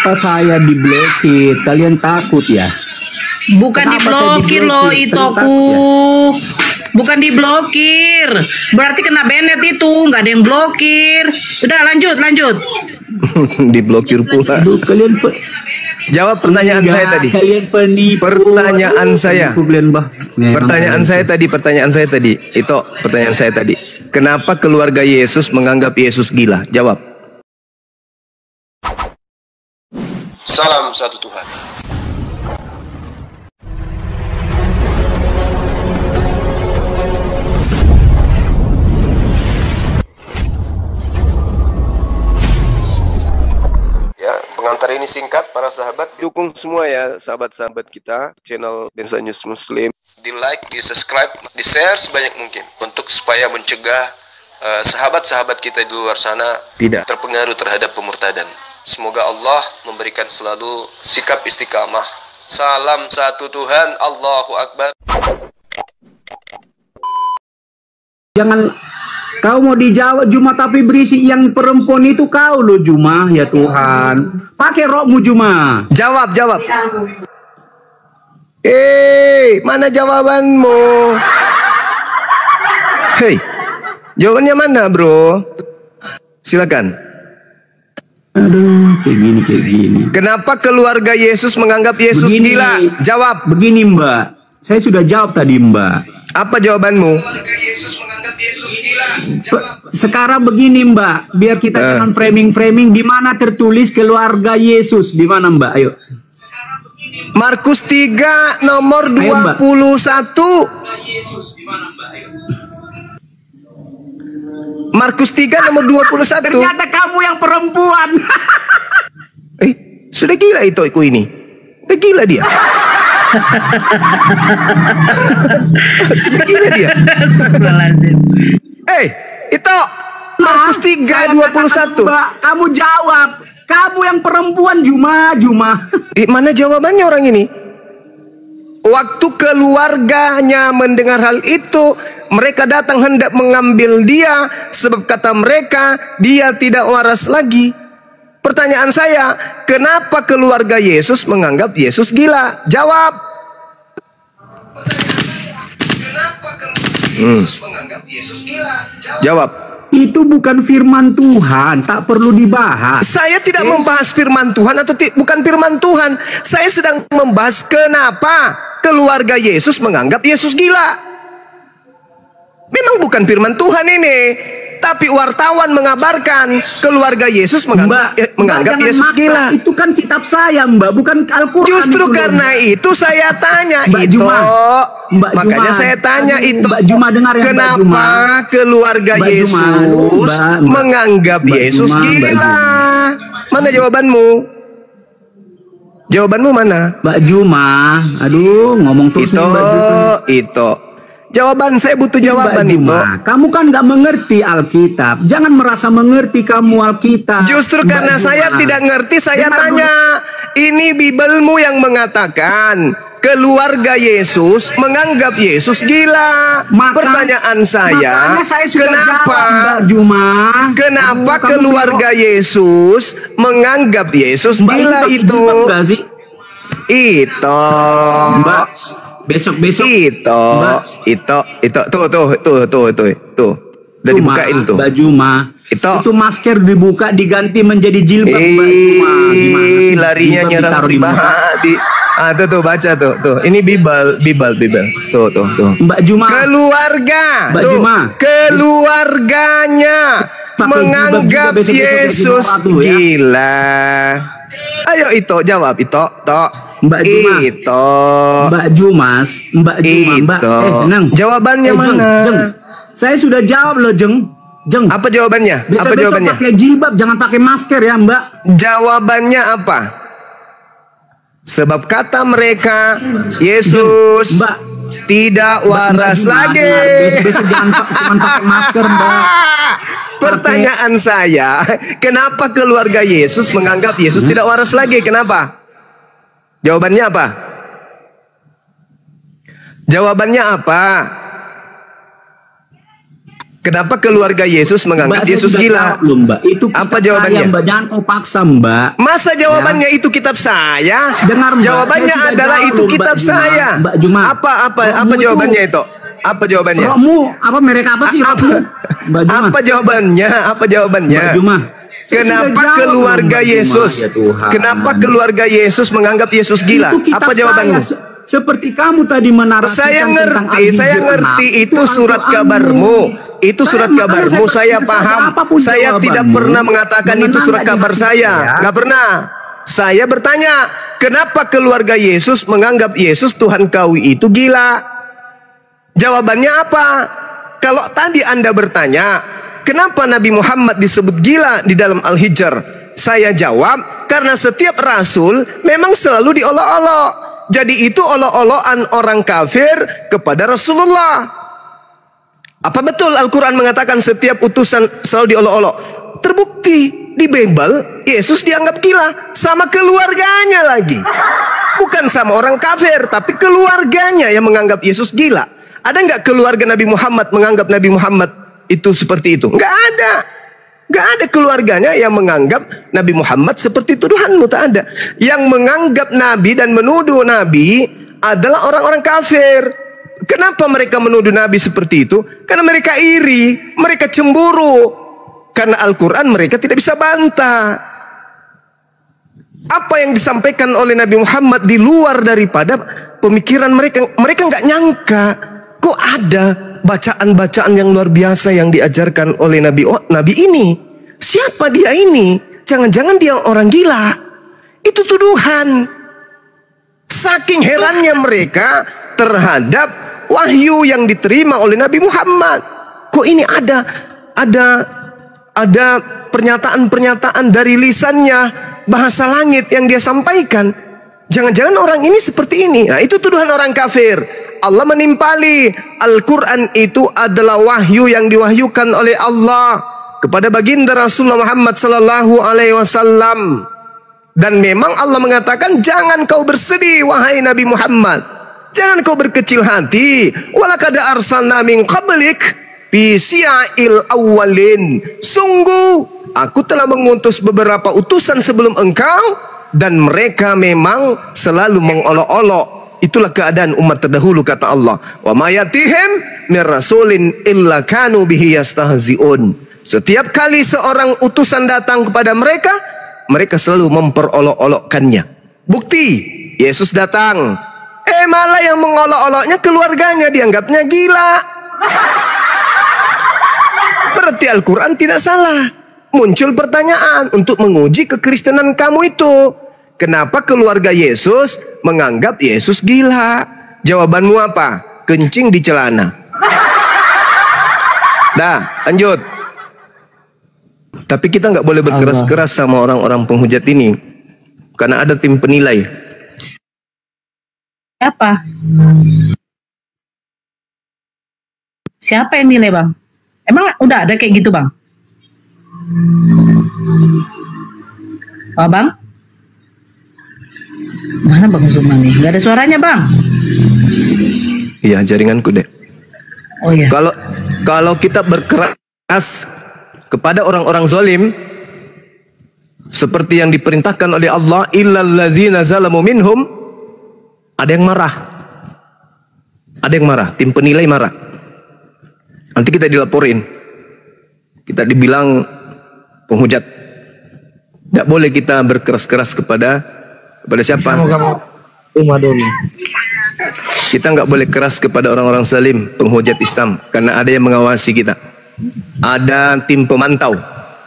Kenapa saya diblokir? Kalian takut ya? Bukan diblokir loh Itoku. Bukan diblokir. Berarti kena banet itu. Nggak ada yang blokir. Udah lanjut. Diblokir pula. Aduh, kalian Jawab pertanyaan saya tadi. Kalian penipu. Pertanyaan saya. Pertanyaan Pertanyaan saya tadi. Itu pertanyaan saya tadi. Kenapa keluarga Yesus menganggap Yesus gila? Jawab. Salam satu Tuhan. Ya, pengantar ini singkat para sahabat. Dukung semua ya sahabat-sahabat kita channel Densa News Muslim. Di like, di subscribe, di share sebanyak mungkin untuk supaya mencegah sahabat-sahabat kita di luar sana Tidak terpengaruh terhadap pemurtadan. Semoga Allah memberikan selalu sikap istiqamah. Salam satu Tuhan, Allahu Akbar. Jangan kau mau dijawab Juma tapi berisi yang perempuan itu kau lo Juma, ya Tuhan. Pakai rokmu Juma. Jawab. Mana jawabanmu? Hei, jawabannya mana bro? Silakan. Aduh, kayak gini. Kenapa keluarga Yesus menganggap Yesus gila? Jawab. Begini Mbak, saya sudah jawab tadi Mbak. Apa jawabanmu? Sekarang begini Mbak, biar kita jangan framing. Di mana tertulis keluarga Yesus? Di mana Mbak? Ayo. Markus 3 nomor 21. Markus 3 nomor 21. Ternyata kamu yang perempuan. Sudah gila itu ini. Sudah gila dia. Sudah gila dia. Itu Markus 3 21. Mbak, kamu jawab. Kamu yang perempuan Juma. Mana jawabannya orang ini? Waktu keluarganya mendengar hal itu, mereka datang hendak mengambil dia, sebab kata mereka, dia tidak waras lagi. Pertanyaan saya, kenapa keluarga Yesus menganggap Yesus gila? Jawab. Kenapa keluarga Yesus menganggap Yesus gila? Jawab. Itu bukan firman Tuhan, tak perlu dibahas. Saya tidak membahas firman Tuhan atau bukan firman Tuhan. Saya sedang membahas kenapa keluarga Yesus menganggap Yesus gila. Memang bukan firman Tuhan ini, tapi wartawan mengabarkan keluarga Yesus menganggap Yesus gila. Itu kan kitab saya Mbak, bukan Al-Quran. Justru karena itu saya tanya itu. Makanya saya tanya itu. Mbak Juma dengar ya, kenapa keluarga Yesus menganggap Yesus gila? Mana jawabanmu? Jawabanmu mana? Mbak Juma, aduh ngomong terus nih Mbak Juma. Itu. Jawaban saya butuh jawaban itu. Kamu kan nggak mengerti Alkitab. Jangan merasa mengerti kamu Alkitab. Justru karena saya tidak ngerti, saya tanya. Ini Bibelmu yang mengatakan keluarga Yesus menganggap Yesus gila. Pertanyaan saya, kenapa keluarga Yesus menganggap Yesus gila itu? Itu Mbak, besok tuh udah dibukain tuh Mbak Juma. Itu masker dibuka diganti menjadi jilbab Mbak Juma. Gimana? Larinya nyerang tuh baca tuh. Ini Bibel. Tuh. Mbak Juma. Mbak Juma. Keluarganya menganggap Yesus gila. Ayo itu jawab itu. Mbak Juma. Nang. Jawabannya mana? Jeng. Saya sudah jawab loh, Jeng. Apa jawabannya? Besok pakai jilbab, jangan pakai masker ya, Mbak. Jawabannya apa? Sebab kata mereka, Yesus Mbak, tidak waras lagi. Besok jangan pakai masker, Mbak. Pertanyaan saya, kenapa keluarga Yesus menganggap Yesus tidak waras lagi? Kenapa? Jawabannya apa? Jawabannya apa? Kenapa keluarga Yesus menganggap Yesus gila? Loh, Mbak. Itu apa saya, jawabannya? Mbak. Jangan kau paksa, Mbak. Masa jawabannya itu kitab saya? Dengar, Mbak. Jawabannya adalah itu kitab saya. Mbak Juma. Apa jawabannya itu? Apa jawabannya? Rohmu, apa merek apa sih rohmu? Mbak Juma. Apa jawabannya? Apa jawabannya? Mbak Juma. Kenapa keluarga Yesus? Kenapa keluarga Yesus menganggap Yesus gila? Apa jawabanmu? Seperti kamu tadi menarasikan saya ngerti itu surat kabarmu. Itu surat kabarmu, saya paham. Saya tidak pernah mengatakan itu surat kabar saya. Nggak pernah. Saya bertanya, kenapa keluarga Yesus menganggap Yesus Tuhan kau itu gila? Jawabannya apa? Kalau tadi Anda bertanya, kenapa Nabi Muhammad disebut gila di dalam Al-Hijr? Saya jawab, karena setiap rasul memang selalu diolok-olok. Jadi itu olok-olokan orang kafir kepada Rasulullah. Apa betul Al-Quran mengatakan setiap utusan selalu diolok-olok? Terbukti di Bible Yesus dianggap gila sama keluarganya lagi. Bukan sama orang kafir, tapi keluarganya yang menganggap Yesus gila. Ada nggak keluarga Nabi Muhammad menganggap Nabi Muhammad itu seperti itu? Nggak ada. Nggak ada keluarganya yang menganggap Nabi Muhammad seperti tuduhanmu, tak ada. Yang menganggap Nabi dan menuduh Nabi adalah orang-orang kafir. Kenapa mereka menuduh Nabi seperti itu? Karena mereka iri, mereka cemburu. Karena Al-Quran mereka tidak bisa bantah. Apa yang disampaikan oleh Nabi Muhammad di luar daripada pemikiran mereka. Mereka nggak nyangka, kok ada bacaan-bacaan yang luar biasa yang diajarkan oleh Nabi. Oh, Nabi ini, siapa dia ini? Jangan-jangan dia orang gila. Itu tuduhan. Saking herannya mereka terhadap wahyu yang diterima oleh Nabi Muhammad. Kok ini ada pernyataan-pernyataan dari lisannya, bahasa langit yang dia sampaikan. Jangan-jangan orang ini seperti ini. Nah, itu tuduhan orang kafir. Allah menimpali Al-Quran itu adalah wahyu yang diwahyukan oleh Allah kepada baginda Rasulullah Muhammad sallallahu alaihi wasallam. Dan memang Allah mengatakan, jangan kau bersedih wahai Nabi Muhammad. Jangan kau berkecil hati. Walaqad arsalna min qablik fi syi'il awwalin. Sungguh aku telah mengutus beberapa utusan sebelum engkau, dan mereka memang selalu mengolok-olok. Itulah keadaan umat terdahulu, kata Allah. Wa ma yatihim mir rasulin illa kanu bihi yastahzi'un. Setiap kali seorang utusan datang kepada mereka, mereka selalu memperolok-olokkannya. Bukti, Yesus datang. Malah yang mengolok-oloknya keluarganya, dianggapnya gila. Berarti Al-Quran tidak salah. Muncul pertanyaan untuk menguji kekristenan kamu itu. Kenapa keluarga Yesus menganggap Yesus gila? Jawabanmu apa? Kencing di celana. Dah, lanjut. Tapi kita nggak boleh berkeras-keras sama orang-orang penghujat ini, karena ada tim penilai. Siapa? Siapa yang nilai, Bang? Emang udah ada kayak gitu, Bang? Oh, Bang? Mana Bang Zuma nih? Gak ada suaranya, Bang? Iya, jaringanku deh. Oh iya. Kalau kita berkeras kepada orang-orang zalim, seperti yang diperintahkan oleh Allah, illal ladzina zalamu minhum, ada yang marah. Ada yang marah, tim penilai marah. Nanti kita dilaporin. Kita dibilang penghujat. Tidak boleh kita berkeras-keras kepada siapa? Kita nggak boleh keras kepada orang-orang zalim, penghujat Islam, karena ada yang mengawasi kita. Ada tim pemantau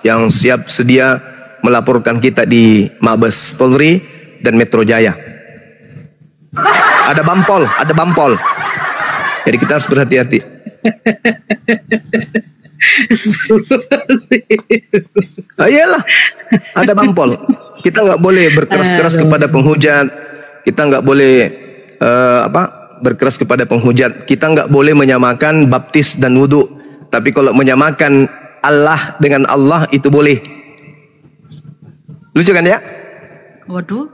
yang siap sedia melaporkan kita di Mabes Polri dan Metro Jaya. Ada bampol. Jadi kita harus berhati-hati. Iyalah, ada bampol. Kita nggak boleh berkeras-keras kepada penghujat. Kita nggak boleh berkeras kepada penghujat. Kita nggak boleh menyamakan baptis dan wudhu. Tapi kalau menyamakan Allah dengan Allah itu boleh. Lucu kan ya? Waduh.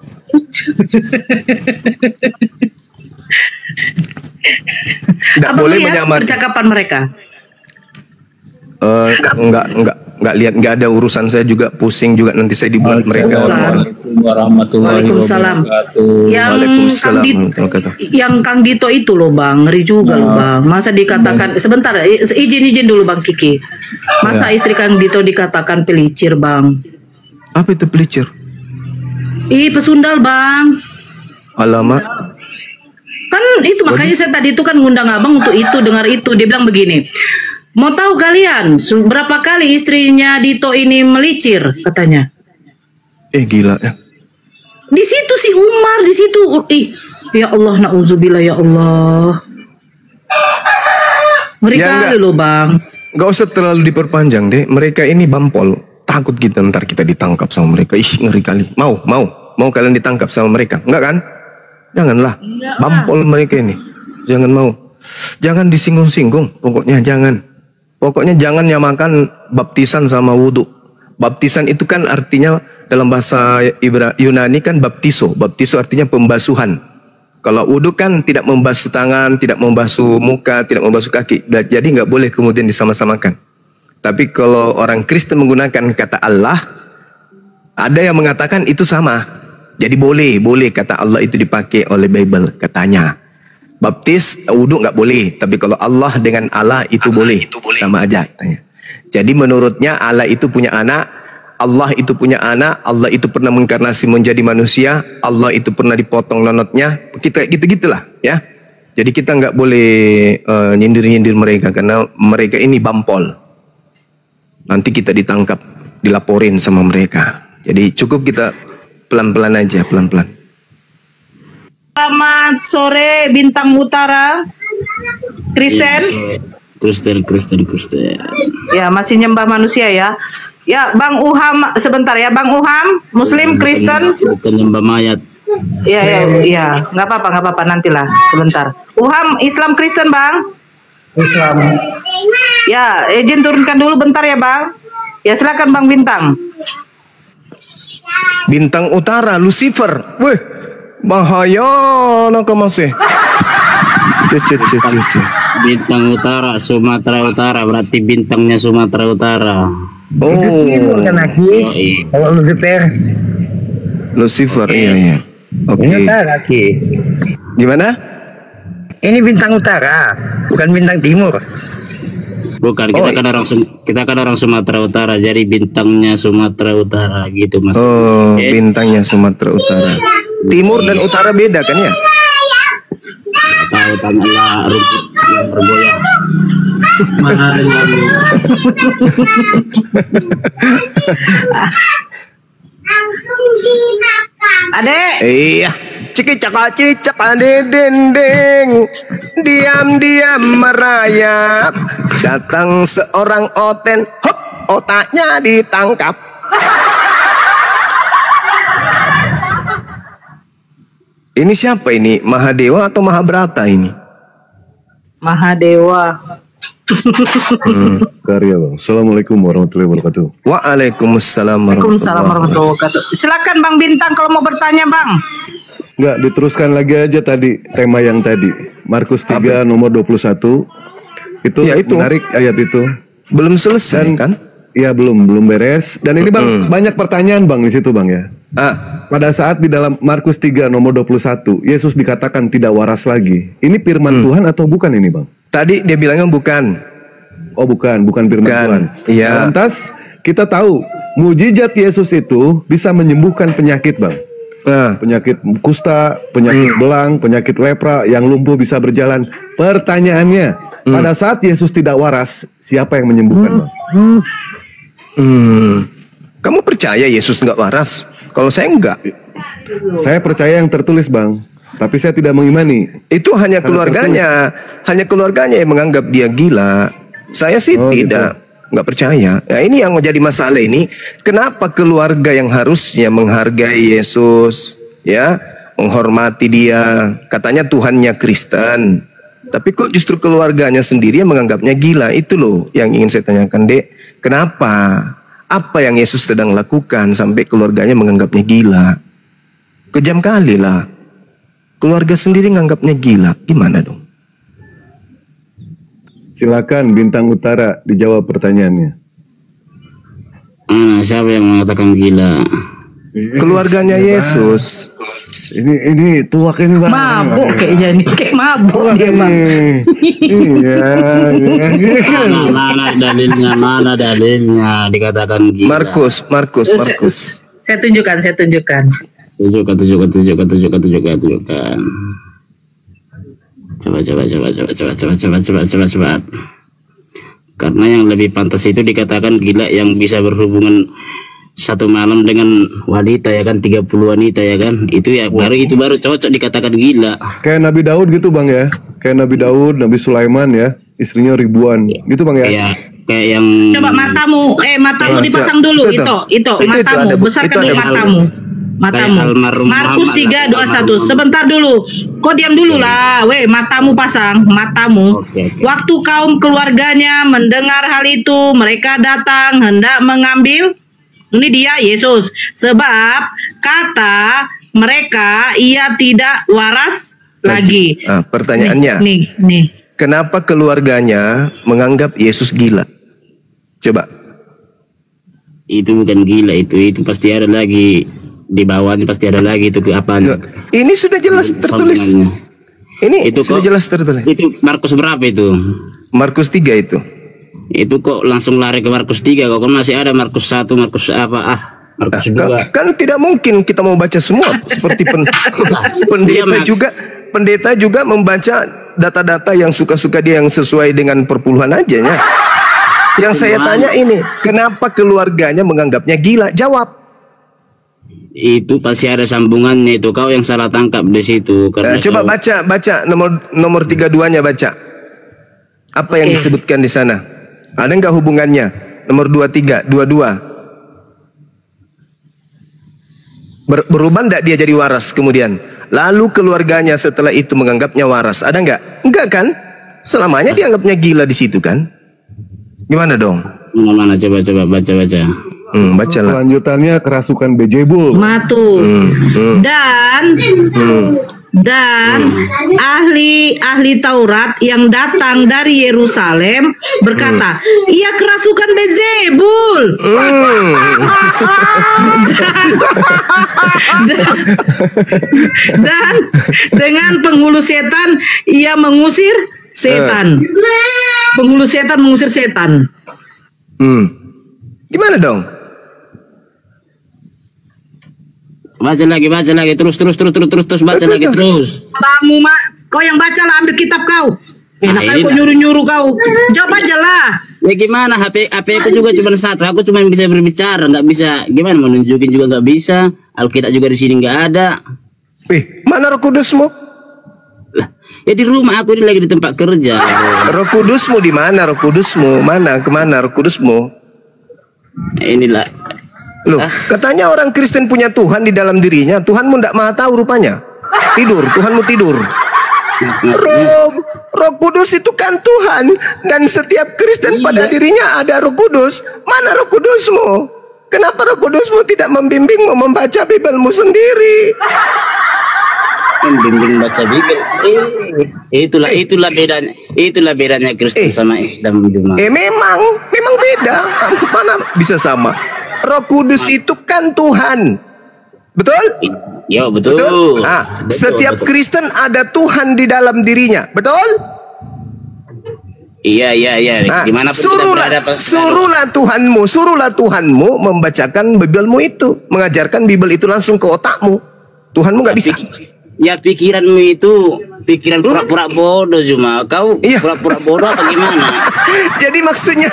Tidak boleh menyamakan percakapan mereka. Enggak lihat, enggak ada urusan, saya juga pusing juga nanti saya dibuat mereka. Assalamualaikum warahmatullahi Waalaikumsalam. wabarakatuh. Waalaikumsalam. Yang Kang Dito itu loh bang, ngeri juga loh bang. Masa dikatakan, sebentar, izin dulu bang Kiki. Masa istri Kang Dito dikatakan pelicir bang? Apa itu pelicir? Ih, pesundal bang. Alamak. Kan itu makanya saya tadi itu kan ngundang abang untuk itu, dengar itu. Dia bilang begini, mau tahu kalian berapa kali istrinya Dito ini melicir katanya? Gila ya. Di situ si Umar, di situ. Ya Allah, nauzubillah ya Allah. Ngeri kali loh bang. Gak usah terlalu diperpanjang deh. Mereka ini bampol. Takut kita ntar kita ditangkap sama mereka. Ngeri kali. Mau kalian ditangkap sama mereka? Enggak kan? Janganlah. Bampol mereka ini. Jangan mau. Jangan disinggung-singgung. Pokoknya jangan. Pokoknya jangan nyamakan baptisan sama wudhu. Baptisan itu kan artinya dalam bahasa Yunani kan baptiso. Baptiso artinya pembasuhan. Kalau wudhu kan tidak membasuh tangan, tidak membasuh muka, tidak membasuh kaki. Jadi nggak boleh kemudian disama-samakan. Tapi kalau orang Kristen menggunakan kata Allah, ada yang mengatakan itu sama. Jadi boleh kata Allah itu dipakai oleh Bible katanya. Baptis, wudhu nggak boleh. Tapi kalau Allah dengan Allah itu boleh. Sama aja katanya. Jadi menurutnya Allah itu punya anak, Allah itu punya anak, Allah itu pernah menginkarnasi menjadi manusia, Allah itu pernah dipotong nonotnya. Kita gitu-gitulah ya. Jadi kita nggak boleh nyindir-nyindir mereka karena mereka ini bampol. Nanti kita ditangkap, dilaporin sama mereka. Jadi cukup kita pelan-pelan aja, pelan-pelan. Selamat sore Bintang Utara. Kristen? Kristen. Ya, masih nyembah manusia ya. Ya, Bang Uham sebentar ya, Bang Uham, Muslim Kristen? Bukan nyembah mayat. Iya, nggak apa-apa nantilah sebentar. Uham Islam Kristen Bang? Islam. Ya, izin turunkan dulu bentar ya Bang. Ya silakan Bang Bintang. Bintang Utara, Lucifer. Weh, bahaya nak masih. Bintang Utara, Sumatera Utara, berarti bintangnya Sumatera Utara. Itu timur kan Aki? Kalau Lucifer. Lucifer, iya. Oke. Ini utara Aki. Gimana? Ini bintang utara, bukan bintang timur. Bukan, kita kan orang Sumatera Utara, jadi bintangnya Sumatera Utara gitu mas. Oh, bintangnya Sumatera Utara. Timur dan utara beda kan ya? Tahu tanahlah rumput yang bergoyang. Mana ada yang Adek. Iya. Cicak dendeng, diam-diam merayap. Datang seorang oten, hop, otaknya ditangkap. Ini siapa ini? Mahadewa atau Mahabrata ini? Mahadewa. Karya bang. Assalamualaikum warahmatullahi wabarakatuh. Waalaikumsalam warahmatullahi wabarakatuh. Silakan Bang Bintang kalau mau bertanya Bang. Enggak, diteruskan lagi aja tadi tema yang tadi. Markus 3 nomor 21. Itu, ya, itu menarik ayat itu. Belum selesai kan? Iya, belum beres. Dan ini Bang, banyak pertanyaan Bang di situ Bang ya. Pada saat di dalam Markus 3 nomor 21, Yesus dikatakan tidak waras lagi. Ini firman Tuhan atau bukan ini Bang? Tadi dia bilangnya bukan. Oh, bukan firman Tuhan. Iya. Lantas kita tahu mujizat Yesus itu bisa menyembuhkan penyakit Bang. Penyakit kusta, penyakit belang, penyakit lepra, yang lumpuh bisa berjalan. Pertanyaannya, pada saat Yesus tidak waras, siapa yang menyembuhkan Bang? Kamu percaya Yesus nggak waras? Kalau saya enggak. Saya percaya yang tertulis Bang, tapi saya tidak mengimani. Itu hanya keluarganya yang menganggap dia gila. Saya sih tidak. Gitu. Nggak percaya. Nah, ini yang menjadi masalah ini. Kenapa keluarga yang harusnya menghargai Yesus, ya, menghormati dia, katanya Tuhannya Kristen, tapi kok justru keluarganya sendiri yang menganggapnya gila? Itu loh yang ingin saya tanyakan, Dek. Kenapa? Apa yang Yesus sedang lakukan sampai keluarganya menganggapnya gila? Kejam kali lah. Keluarga sendiri menganggapnya gila. Gimana dong? Silakan Bintang Utara dijawab pertanyaannya. Siapa yang mengatakan gila? Keluarganya Yesus. Ini tuak ini Bang. Mabuk kayaknya nih, kayak mabuk dia Bang. Iya. Mana dalilnya dikatakan gila? Markus. Saya tunjukkan. Tunjukkan. Coba. Karena yang lebih pantas itu dikatakan gila yang bisa berhubungan satu malam dengan wanita ya kan, 30 wanita ya kan, itu ya baru cocok dikatakan gila. Kayak Nabi Daud gitu Bang ya, kayak Nabi Daud, Nabi Sulaiman ya, istrinya ribuan gitu Bang ya. Kayak yang Coba matamu dipasang dulu itu matamu, besarkan dulu matamu. Markus 3:21. Sebentar dulu. Kok diam dulu lah. Matamu pasang, matamu. Okay. Waktu kaum keluarganya mendengar hal itu, mereka datang hendak mengambil. Ini dia Yesus. Sebab kata mereka ia tidak waras lagi. Pertanyaannya. Nih. Kenapa keluarganya menganggap Yesus gila? Coba. itu bukan gila, itu pasti ada lagi di bawahnya, pasti ada lagi itu ke apa? Ini sudah jelas tertulis. Ini itu sudah kok, jelas tertulis. Itu Markus berapa itu? Markus 3 itu. Itu kok langsung lari ke Markus 3 kok kan masih ada Markus 1, Markus apa? Markus 2. Kan tidak mungkin kita mau baca semua seperti pendeta juga membaca data-data yang suka-suka dia, yang sesuai dengan perpuluhan aja ya. Yang saya tanya ini, kenapa keluarganya menganggapnya gila? Jawab. Itu pasti ada sambungannya, itu kau yang salah tangkap di situ. Karena coba baca nomor 32-nya baca. Apa yang disebutkan di sana? Ada nggak hubungannya? Nomor 23, 22. Berubah enggak dia jadi waras kemudian? Lalu keluarganya setelah itu menganggapnya waras. Ada enggak? Enggak kan? Selamanya dianggapnya gila di situ kan? Gimana dong? Mana coba baca. Bacalah. Lanjutannya kerasukan Bejebul. Matu. Dan ahli Taurat yang datang dari Yerusalem berkata, ia kerasukan Beelzebul. Dan dengan penghulu setan ia mengusir setan. Penghulu setan mengusir setan. Gimana dong? Baca lagi terus baca lagi terus. Kamu kau yang baca lah, ambil kitab kau. Enak kali kau nyuruh kau. Jawab aja lah. Ya gimana, HP aku juga cuma satu, aku cuma bisa berbicara, nggak bisa gimana mau nunjukin juga nggak bisa. Alkitab juga di sini nggak ada. Mana Roh Kudusmu? Lah, ya di rumah aku ini lagi di tempat kerja. Roh Kudusmu di mana? Roh Kudusmu mana? Kemana Roh Kudusmu? Inilah. Loh, katanya orang Kristen punya Tuhan di dalam dirinya. Tuhanmu tidak maha tahu rupanya. Tuhanmu tidur. Roh Kudus itu kan Tuhan, dan setiap Kristen pada dirinya ada Roh Kudus. Mana Roh Kudusmu? Kenapa Roh Kudusmu tidak membimbingmu membaca Bibelmu sendiri? Membimbing baca Bibel. Itulah bedanya Kristen sama Islam cuma. Memang beda. Mana bisa sama? Roh Kudus itu kan Tuhan. Betul? Ya, betul. Setiap Kristen ada Tuhan di dalam dirinya. Betul? Iya. Gimana pun suruhlah Tuhanmu membacakan Bibelmu itu, mengajarkan Bibel itu langsung ke otakmu. Tuhanmu nggak bisa. Ya pikiranmu itu pikiran pura-pura bodoh cuma. Kau pura-pura bodoh apa gimana? Jadi maksudnya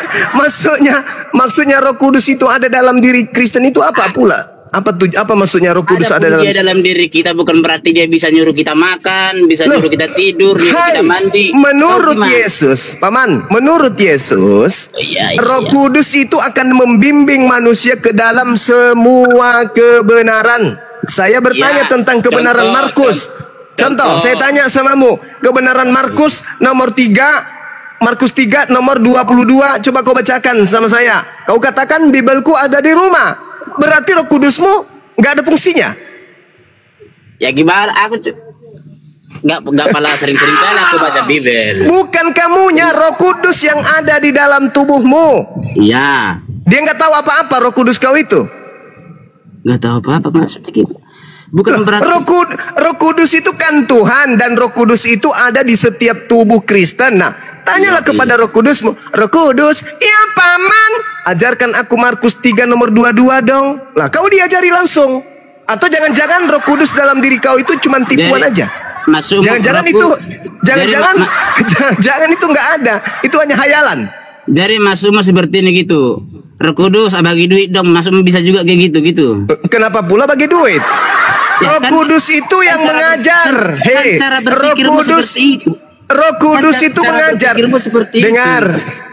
Roh Kudus itu ada dalam diri Kristen itu apa pula? Apa maksudnya Roh Kudus ada dalam diri kita, bukan berarti dia bisa nyuruh kita makan, bisa nyuruh kita tidur, nyuruh kita mandi. Menurut Yesus, Paman, menurut Yesus, Roh Kudus itu akan membimbing manusia ke dalam semua kebenaran. Saya bertanya tentang kebenaran Markus. Contoh, saya tanya samamu, kebenaran Markus nomor 3, Markus 3 nomor 22. Coba kau bacakan sama saya. Kau katakan Bibelku ada di rumah. Berarti Roh Kudusmu nggak ada fungsinya. Ya gimana? nggak pala sering-sering kali aku baca Bible. Bukan kamunya, Roh Kudus yang ada di dalam tubuhmu. Iya. Dia nggak tahu apa-apa Roh Kudus kau itu. Nggak tahu apa-apa maksudnya gitu. Bukan berarti Roh Kudus itu kan Tuhan, dan Roh Kudus itu ada di setiap tubuh Kristen. Nah, tanyalah kepada Roh Kudusmu. Roh Kudus, iya paman, ajarkan aku Markus 3 nomor 22 dong. Lah, kau diajari langsung. Atau jangan-jangan Roh Kudus dalam diri kau itu cuma tipuan aja. Jangan-jangan itu, jangan-jangan itu nggak ada. Itu hanya hayalan. Jadi masukmu seperti ini gitu. Roh Kudus bagi duit dong, masukmu bisa juga kayak gitu. Kenapa pula bagi duit? Ya, Roh Kudus itu yang mengajar. Hei, Roh Kudus itu mengajar.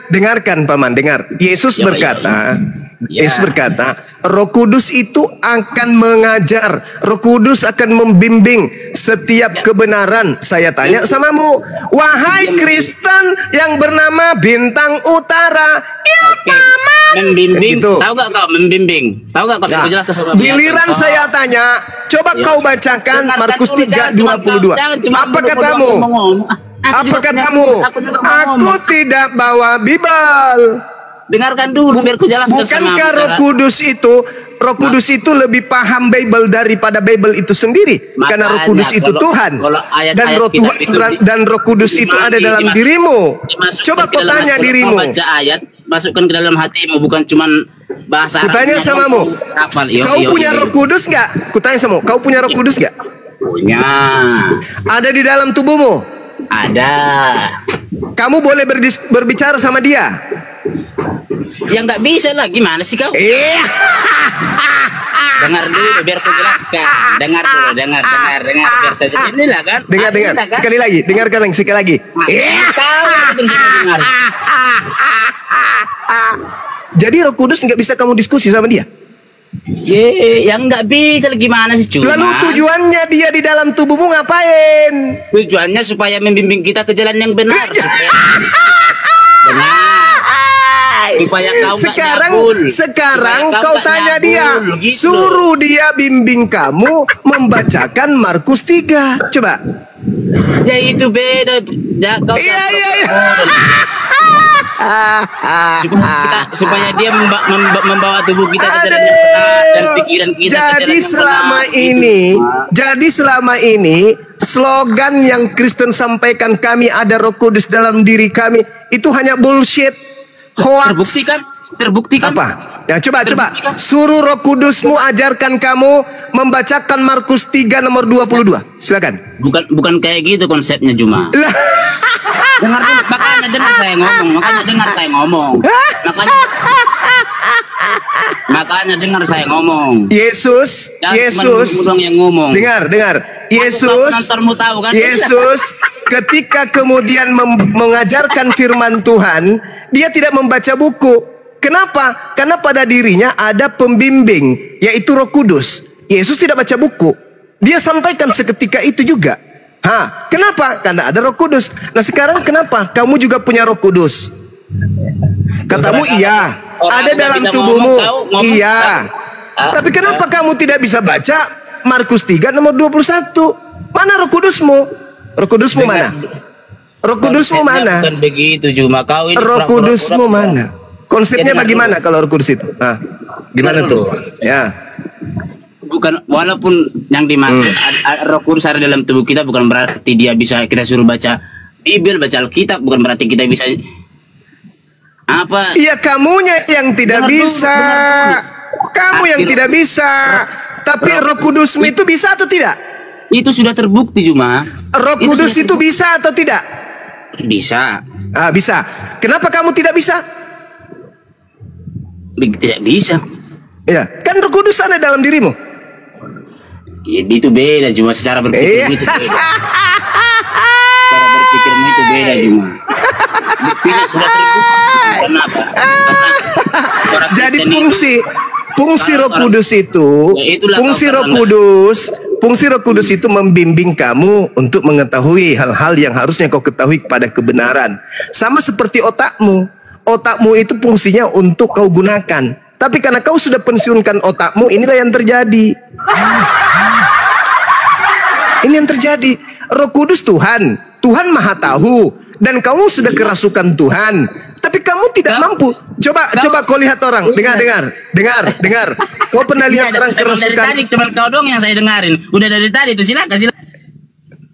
Dengarkan paman, dengar. Yesus berkata, Yesus berkata, Roh Kudus itu akan mengajar. Roh Kudus akan membimbing setiap kebenaran. Saya tanya samamu, wahai Kristen yang bernama Bintang Utara, ya paman. Membimbing, gitu. tahu gak kau membimbing? Tahu gak kau? Nah, jelas giliran saya tanya, coba kau bacakan Markus 3:22. Apa katamu? Apa katamu? Aku tidak bawa Bible. Dengarkan dulu biar ku jelaskan. Bukankah Roh Kudus itu lebih paham Bible daripada Bible itu sendiri? Karena Roh Kudus itu Tuhan, dan Roh Kudus itu ada dalam dirimu. Coba kau tanya dirimu. Baca ayat, masukkan ke dalam hatimu, bukan cuman bahasa. Kutanya samamu, kau punya Roh Kudus nggak? Kutanya samamu, kau punya Roh Kudus nggak? Punya. Ada di dalam tubuhmu? Ada. Kamu boleh berbicara sama dia? Ya nggak bisa lah, gimana sih kau? Dengar dulu biar ku jelaskan. Dengar dulu, dengar biar saja inilah kan. Dengar. Sekali lagi, dengarkan sekali lagi. Dengar. Jadi Roh Kudus nggak bisa kamu diskusi sama dia? Yang nggak bisa gimana sih cuma. Lalu tujuannya dia di dalam tubuhmu ngapain? Tujuannya supaya membimbing kita ke jalan yang benar. Benar. Supaya kau sekarang kau tanya dia, gitu. Suruh dia bimbing kamu membacakan Markus 3. Coba. Ya itu beda. Ya, supaya dia membawa tubuh kita ke jalan yang benar dan pikiran kita ke jalan yang benar. Jadi selama ini slogan yang Kristen sampaikan, kami ada Roh Kudus dalam diri kami, itu hanya bullshit. Hoax. Terbukti kan? Apa? Ya coba. Suruh Roh Kudusmu ajarkan kamu membacakan Markus 3 nomor 22. Silakan. Bukan kayak gitu konsepnya Juma. Makanya dengar saya ngomong. Makanya dengar saya ngomong. Yesus yang ngomong. Dengar. Yesus ketika kemudian mengajarkan firman Tuhan, dia tidak membaca buku. Kenapa? Karena pada dirinya ada pembimbing, yaitu Roh Kudus. Yesus tidak baca buku. Dia sampaikan seketika itu juga. Kenapa? Karena ada Roh Kudus. Nah sekarang kenapa? Kamu juga punya Roh Kudus. Katamu iya. Ada dalam tubuhmu. Iya. Tapi kenapa kamu tidak bisa baca Markus 3 nomor 21? Mana Roh Kudusmu? Roh Kudusmu mana? Roh Kudusmu mana? Bukan begitu Juma. Kau ini Roh Kudusmu mana? Konsepnya bagaimana kalau Roh Kudus itu? Gimana tuh? Ya. Bukan, walaupun yang dimaksud Roh Kudus ada dalam tubuh kita, bukan berarti dia bisa kita suruh baca Bible, baca Alkitab, bukan berarti kita bisa apa? Iya, kamunya yang tidak bisa. Kamu yang tidak bisa. Tapi Roh Kudusmu itu bisa atau tidak? Itu sudah terbukti Juma. Roh Kudus itu bisa atau tidak? Bisa. Bisa. Kenapa kamu tidak bisa? Tidak bisa. Ya, kan Roh Kudus ada dalam dirimu. Ya, itu beda Juma, secara berpikir itu beda. Cara berpikirmu itu beda Juma. Buktinya sudah terbukti. Kenapa? Jadi fungsi Roh Kudus itu, fungsi Roh Kudus itu membimbing kamu untuk mengetahui hal-hal yang harusnya kau ketahui pada kebenaran. Sama seperti otakmu. Otakmu itu fungsinya untuk kau gunakan. Tapi karena kau sudah pensiunkan otakmu, inilah yang terjadi. Ini yang terjadi. Roh Kudus Tuhan. Tuhan Maha tahu. Dan kamu sudah kerasukan Tuhan. Tapi kamu tidak mampu. Coba kau lihat orang. Dengar. Kau pernah lihat orang kerasukan? Dari tadi cuma kau dong yang saya dengarin. Udah dari tadi itu silakan.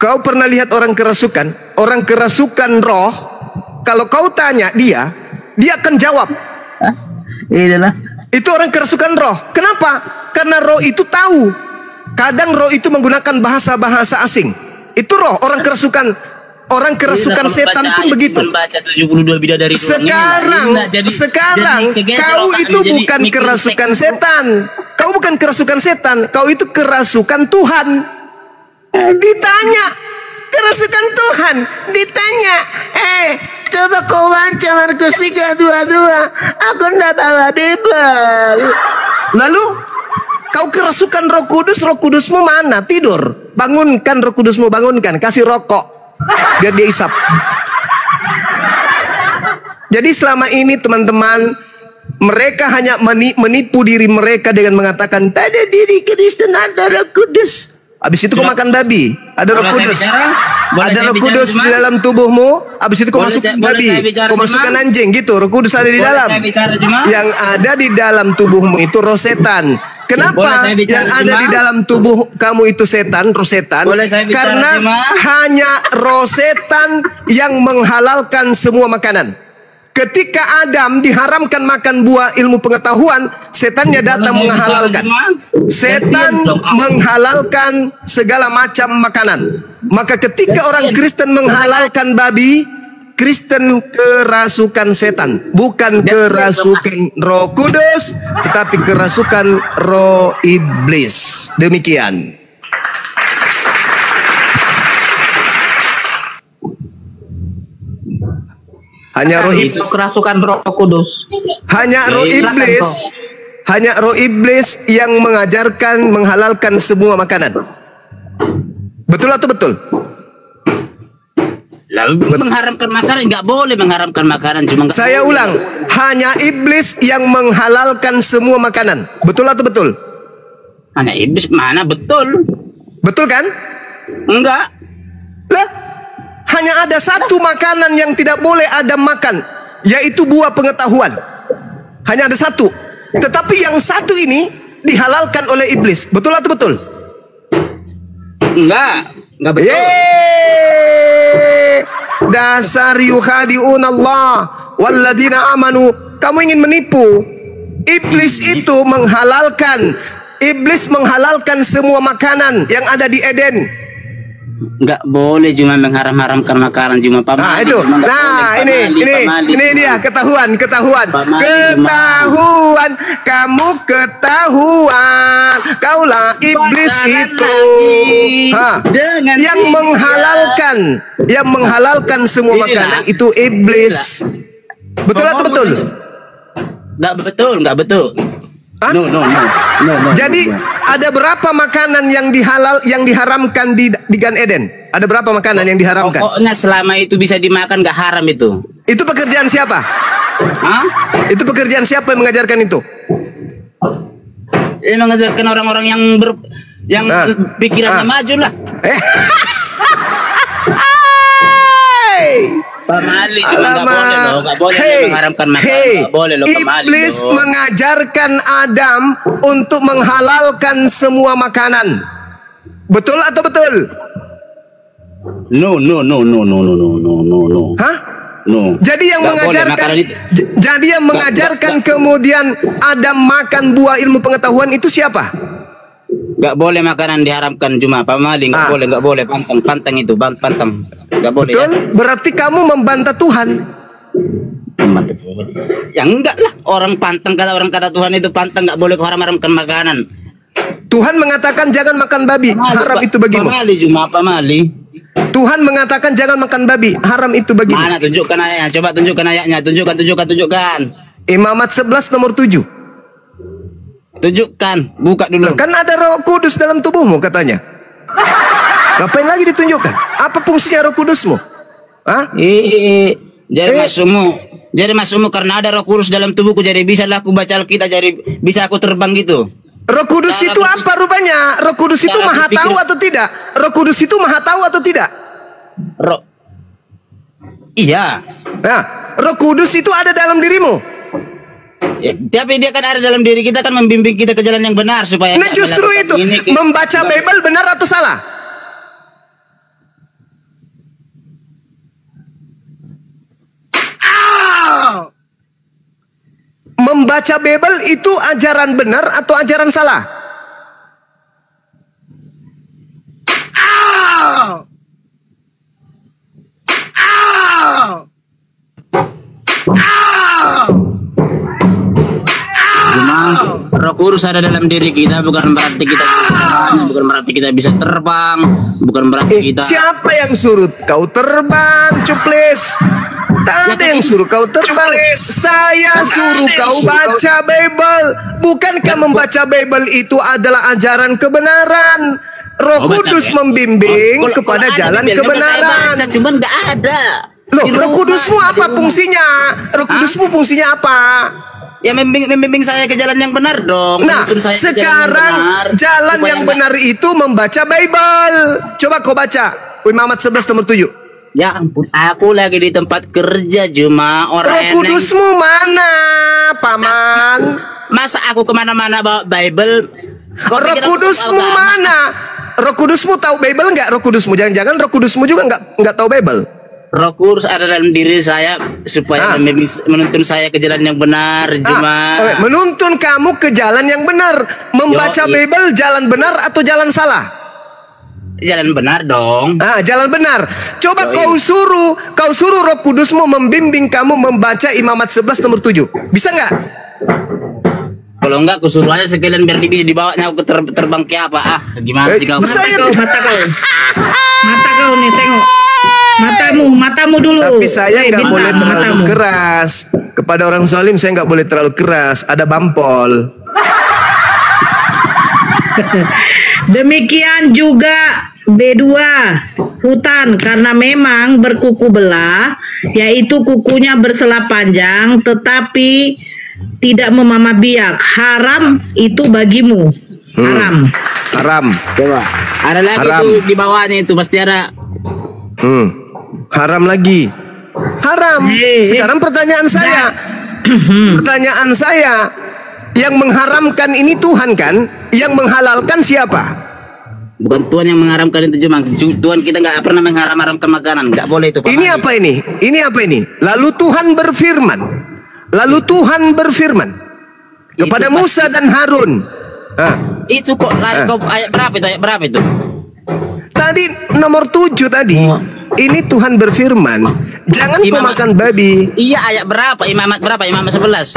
Kau pernah lihat orang kerasukan? Orang kerasukan roh. Kalau kau tanya dia akan jawab. Iyalah. Itu orang kerasukan roh. Kenapa? Karena roh itu tahu. Kadang roh itu menggunakan bahasa-bahasa asing. Itu roh orang kerasukan. Orang kerasukan setan pun begitu. Sekarang kau itu bukan kerasukan setan. Kau bukan kerasukan setan. Kau itu kerasukan Tuhan. Ditanya kerasukan Tuhan. Ditanya, coba kau baca Markus 3:22. Aku ndak bawa Bible. Lalu kau kerasukan Roh Kudus. Roh Kudusmu mana? Tidur. Bangunkan Roh Kudusmu, bangunkan. Kasih rokok biar dia isap. Jadi selama ini teman-teman, mereka hanya menipu diri mereka dengan mengatakan pada diri Kristen ada Roh Kudus. Habis itu kau makan babi, ada Roh Kudus. Ada Roh Kudus di dalam tubuhmu. Habis itu kau masuk babi, kau masukkan anjing gitu. Roh Kudus ada di dalam. Yang ada di dalam tubuhmu itu roh setan. Kenapa yang ada di dalam tubuh kamu itu setan, roh setan? Karena hanya roh setan yang menghalalkan semua makanan. Ketika Adam diharamkan makan buah ilmu pengetahuan, setannya datang menghalalkan. Setan menghalalkan segala macam makanan. Maka ketika orang Kristen menghalalkan babi, Kristen kerasukan setan, bukan kerasukan Roh Kudus, tetapi kerasukan roh iblis. Demikian. Hanya roh iblis, kerasukan Roh Kudus. hanya roh iblis, hanya roh iblis yang mengajarkan menghalalkan semua makanan. Betul atau betul? Lalu mengharamkan makanan, nggak boleh mengharamkan makanan, cuma Saya ulang, hanya iblis yang menghalalkan semua makanan. Betul atau betul? Hanya iblis mana betul? Betul kan? Enggak. Lah, hanya ada satu makanan yang tidak boleh Adam makan, yaitu buah pengetahuan. Hanya ada satu. Tetapi yang satu ini dihalalkan oleh iblis. Betul atau betul? Enggak betul. Dasar yukhadi'un Allah walladina amanu. Kamu ingin menipu. Iblis itu menghalalkan. Iblis menghalalkan semua makanan yang ada di Eden. Nggak boleh cuma mengharam-haramkan makanan, cuma pamali. Nah itu. Nah ini dia ketahuan. Kamu ketahuan. Kaulah iblis itu. Yang menghalalkan semua makanan itu iblis. Betul atau betul? Nggak betul. Hah? No. Jadi ada berapa makanan yang diharamkan di Gan Eden? Ada berapa makanan yang diharamkan? Pokoknya selama itu bisa dimakan nggak haram itu. Itu pekerjaan siapa? Hah? Itu pekerjaan siapa yang mengajarkan itu? Mengajarkan orang-orang yang pikirannya maju lah. Pamali juga nggak boleh mengharamkan makanan, nggak boleh loh pamali. Iblis mengajarkan Adam untuk menghalalkan semua makanan. Betul atau betul? No. Hah? No. Jadi yang mengajarkan kemudian Adam makan buah ilmu pengetahuan itu siapa? Nggak boleh makanan diharamkan, cuma pamali nggak boleh pantang itu pantang nggak boleh. Betul? Ya? Berarti kamu membantah Tuhan. Ya enggak lah, orang pantang, kata orang kata Tuhan itu pantang, nggak boleh haram-haramkan makanan. Tuhan mengatakan jangan makan babi, haram itu bagimu. Pamali. Tuhan mengatakan jangan makan babi, haram itu bagimu. Mana tunjukkan ayatnya, coba tunjukkan ayatnya, tunjukkan. Imamat 11 nomor 7. Tunjukkan, buka dulu. Kan ada Roh Kudus dalam tubuhmu katanya. Ngapain lagi ditunjukkan? Apa fungsinya Roh Kudusmu? Hah? Jadi masukmu karena ada Roh Kudus dalam tubuhku, jadi bisa lah aku baca Alkitab, jadi bisa aku terbang gitu. Roh Kudus itu apa rupanya? Roh Kudus itu maha tahu atau tidak? Roh Kudus itu maha tahu atau tidak? Iya. Nah, Roh Kudus itu ada dalam dirimu. Ya, tapi dia kan ada dalam diri kita, kan membimbing kita ke jalan yang benar supaya. Nah, justru itu membaca Bible benar atau salah? Membaca Bible itu ajaran benar atau ajaran salah? Roh Kudus ada dalam diri kita, bukan berarti kita bisa semuanya, bukan berarti kita bisa terbang, bukan berarti kita. Siapa yang suruh kau terbang, Cuplis? Tak ada yang suruh kau terbang. Saya suruh kau baca Bible. Bukankah membaca Bible itu adalah ajaran kebenaran? Roh Kudus membimbing kepada jalan kebenaran. Cuman nggak ada. Loh, Roh Kudusmu apa fungsinya? Roh Kudusmu fungsinya apa? Ya membimbing saya ke jalan yang benar dong. Nah, sekarang jalan yang benar itu membaca Bible. Coba kau baca Imamat 11 nomor 7. Ya ampun, aku lagi di tempat kerja cuma orang. Roh Kudusmu mana, Paman? Masa aku kemana-mana bawa Bible? Roh Kudusmu mana? Roh Kudusmu tahu Bible nggak? Roh Kudusmu, jangan-jangan Roh Kudusmu juga nggak tahu Bible. Roh Kudus ada dalam diri saya supaya menuntun saya ke jalan yang benar, cuma menuntun kamu ke jalan yang benar. Membaca Bible jalan benar atau jalan salah? Jalan benar dong. Jalan benar. Coba kau suruh Roh Kudusmu membimbing kamu membaca Imamat 11 nomor 7. Bisa nggak? Kalau enggak, aku suruh aja sekalian biar dibawanya aku terbang ke apa? Gimana sih kau? Mata kau nih, tengok. Matamu dulu. Tapi saya nggak boleh terlalu keras kepada orang zalim. Saya nggak boleh terlalu keras. Ada bampol. Demikian juga B2 hutan, karena memang berkuku belah, yaitu kukunya bersela panjang, tetapi tidak memamah biak. Haram itu bagimu. Haram. Coba. Ada lagi tuh di bawahnya itu pasti ada. Haram lagi. Haram. Sekarang pertanyaan saya, yang mengharamkan ini Tuhan kan? Yang menghalalkan siapa? Bukan Tuhan yang mengharamkan itu, cuma Tuhan kita nggak pernah mengharamkan makanan, nggak boleh itu. Ini apa ini? Lalu Tuhan berfirman kepada Musa dan Harun. Itu kok lari kau ayat berapa itu? Tadi nomor 7 tadi. Ini Tuhan berfirman, jangan kau makan babi. Iya, ayat berapa? Imamat berapa? Imamat 11.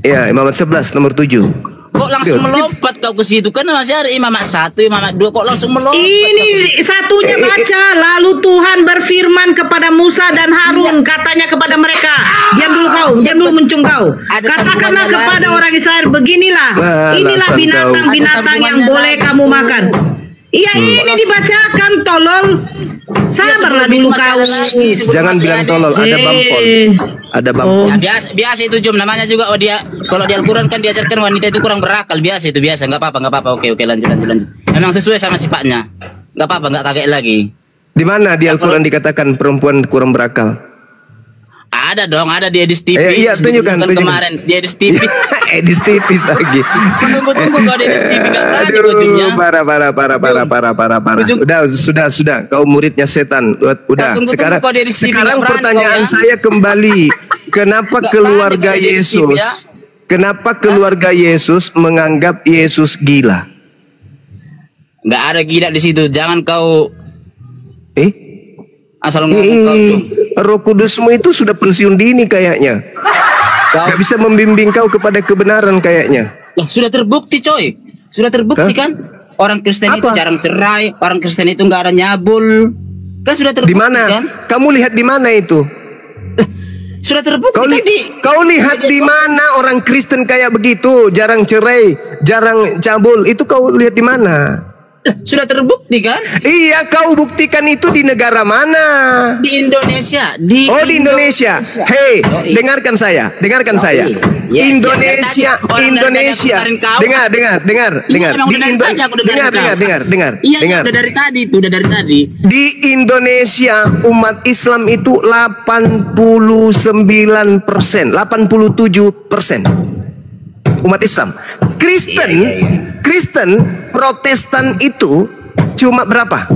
Iya, Imamat 11 nomor 7. Kok langsung melompat kau ke situ? Kan masih ada Imamat 1, Imamat 2, kok langsung melompat? Ini satunya baca, lalu Tuhan berfirman kepada Musa dan Harun, katanya kepada mereka, diam dulu mencung kau. Katakanlah kepada orang Israel, beginilah, inilah binatang-binatang yang boleh kamu makan. Iya, ini dibacakan, tolol. Sabarlah dulu kau. Jangan bilang tolol, ada bampol. Ya, biasa itu Jom, namanya juga dia kalau di Al-Qur'an kan diajarkan wanita itu kurang berakal, biasa, nggak apa-apa. Oke, lanjut. Memang sesuai sama sifatnya. Nggak apa-apa, nggak kaget lagi. Di mana di Al-Qur'an dikatakan perempuan kurang berakal? Ada dong, ada di edis TV. Iya, tunjukkan. Kemarin di edis TV. Edis TV lagi. Tunggu kalau di edis TV nggak berani ujungnya. Parah. Sudah. Kau muridnya setan. Udah. Sekarang pertanyaan saya kembali. Kenapa keluarga Yesus? Kenapa keluarga Yesus menganggap Yesus gila? Nggak ada gila di situ. Jangan kau. Asal ngomong kau tuh. Roh Kudusmu itu sudah pensiun dini kayaknya. Gak bisa membimbing kau kepada kebenaran kayaknya. Sudah terbukti coy. Sudah terbukti kan. Orang Kristen itu jarang cerai. Orang Kristen itu nggak ada nyabul. Kan sudah terbukti. Di mana? Kan? Kamu lihat di mana itu? Sudah terbukti kau lihat di mana orang Kristen kayak begitu, jarang cerai, jarang cabul. Itu kau lihat di mana? Sudah terbukti kan? Iya, kau buktikan itu di negara mana? Di Indonesia. Di Indonesia. Hei, dengarkan saya. Indonesia. Dengar. Iya, udah dari tadi. Di Indonesia umat Islam itu 89%, 87% umat Islam. Kristen, Protestan itu cuma berapa?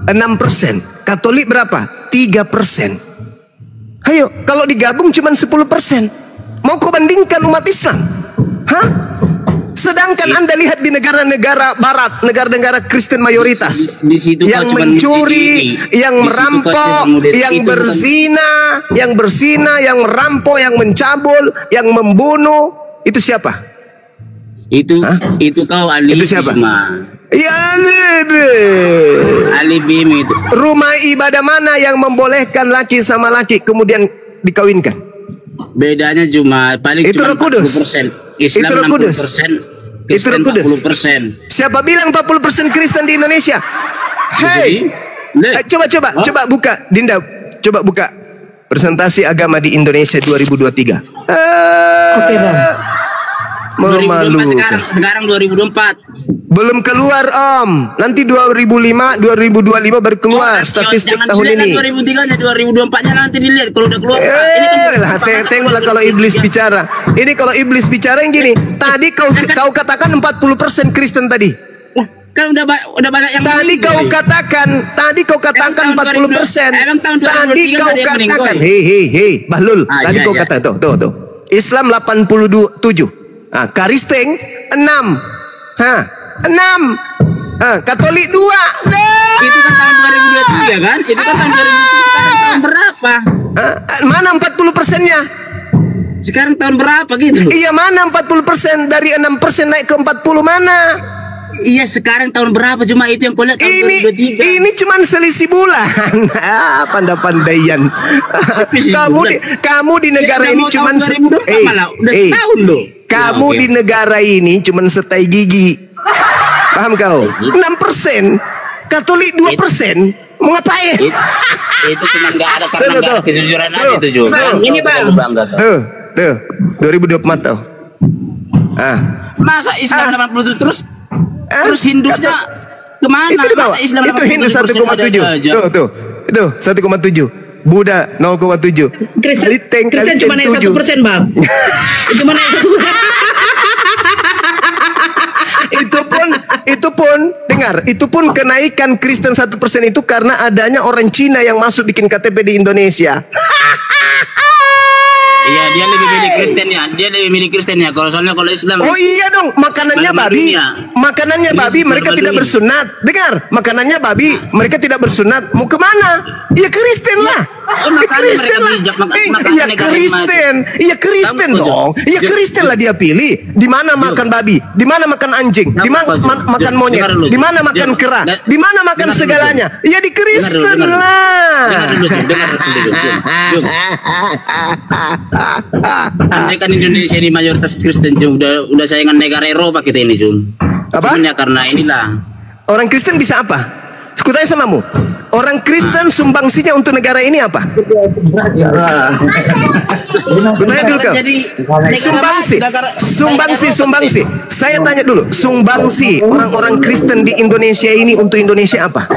6%. Katolik berapa? 3%. Ayo, kalau digabung cuma 10%. Mau kau bandingkan umat Islam? Hah? Sedangkan Anda lihat di negara-negara barat, negara-negara Kristen mayoritas, di situ yang mencuri, yang merampok, yang berzina, yang merampok, yang mencabul, yang membunuh, itu siapa? Itu kau alibi. Itu siapa? Ya, alibi itu. Rumah ibadah mana yang membolehkan laki sama laki kemudian dikawinkan? Bedanya cuma paling itu cuma 40%. Islam itu 60%, Kristen 40%. Siapa bilang 40% Kristen di Indonesia? Hei, coba buka, Dinda, coba buka presentasi agama di Indonesia 2023. Oke, Bang. 2024 sekarang 2024. Belum keluar Om. Nanti 2025 baru keluar statistik tahun ini. 2003-nya 2024-nya nanti dilihat kalau udah keluar. Ini kan tengoklah kalau iblis bicara. Ini kalau iblis bicara yang gini. Tadi kau katakan 40% Kristen tadi. Kan udah banyak yang tadi kau katakan 40%. Tadi kau katakan hei Bahlul. Tadi kau katakan tuh. Islam 87. Kristen 6. 6. Katolik 2. Itu kan tahun 2023 kan? Itu kan tahun 2023. Sekarang tahun berapa? Mana 40%-nya? Sekarang tahun berapa gitu? Iya, mana 40%? Dari 6% naik ke 40 mana? Iya, sekarang tahun berapa? Cuma itu yang kau lihat tahun 2023. Ini cuma selisih bulan. Pandai-pandaian. Kamu di negara ini cuma udah setahun loh. Kamu di negara ini cuma setai gigi. Paham kau? 6%, Katolik 2%. Mau ngapain? Itu cuma nggak ada karena nggak ada kejujuran aja itu juga. Ini Bang. Tuh, 2024 tuh. Masa Islam 80 terus Hindunya kemana? Masa Islam itu Hindu 1,7. Itu 1,7. Buddha 0,7. Kristen cuma naik 1%, Bang. Itu mana 1%? itu pun kenaikan Kristen 1% itu karena adanya orang Cina yang masuk bikin KTP di Indonesia. Iya, dia lebih milih Kristen ya. Kalau Islam. Oh iya dong, makanannya babi mereka tidak bersunat. Dengar, makanannya babi mereka tidak bersunat. Mau kemana? Ya Kristen lah. Iya Kristen dong. Iya Kristen lah dia pilih. Di mana makan babi? Di mana makan anjing? Di mana makan monyet? Di mana makan kera? Di mana makan segalanya? Ya di Kristen lah. Andai kan Indonesia ini mayoritas Kristen, udah saingan negara Eropa kita ini, Jun. Apa? Cuman ya karena inilah. Orang Kristen bisa apa? Kutanya samamu. Orang Kristen sumbangsinya untuk negara ini apa? Kutanya dulu kau. Sumbangsi. Saya tanya dulu. Sumbangsi orang-orang Kristen di Indonesia ini untuk Indonesia apa?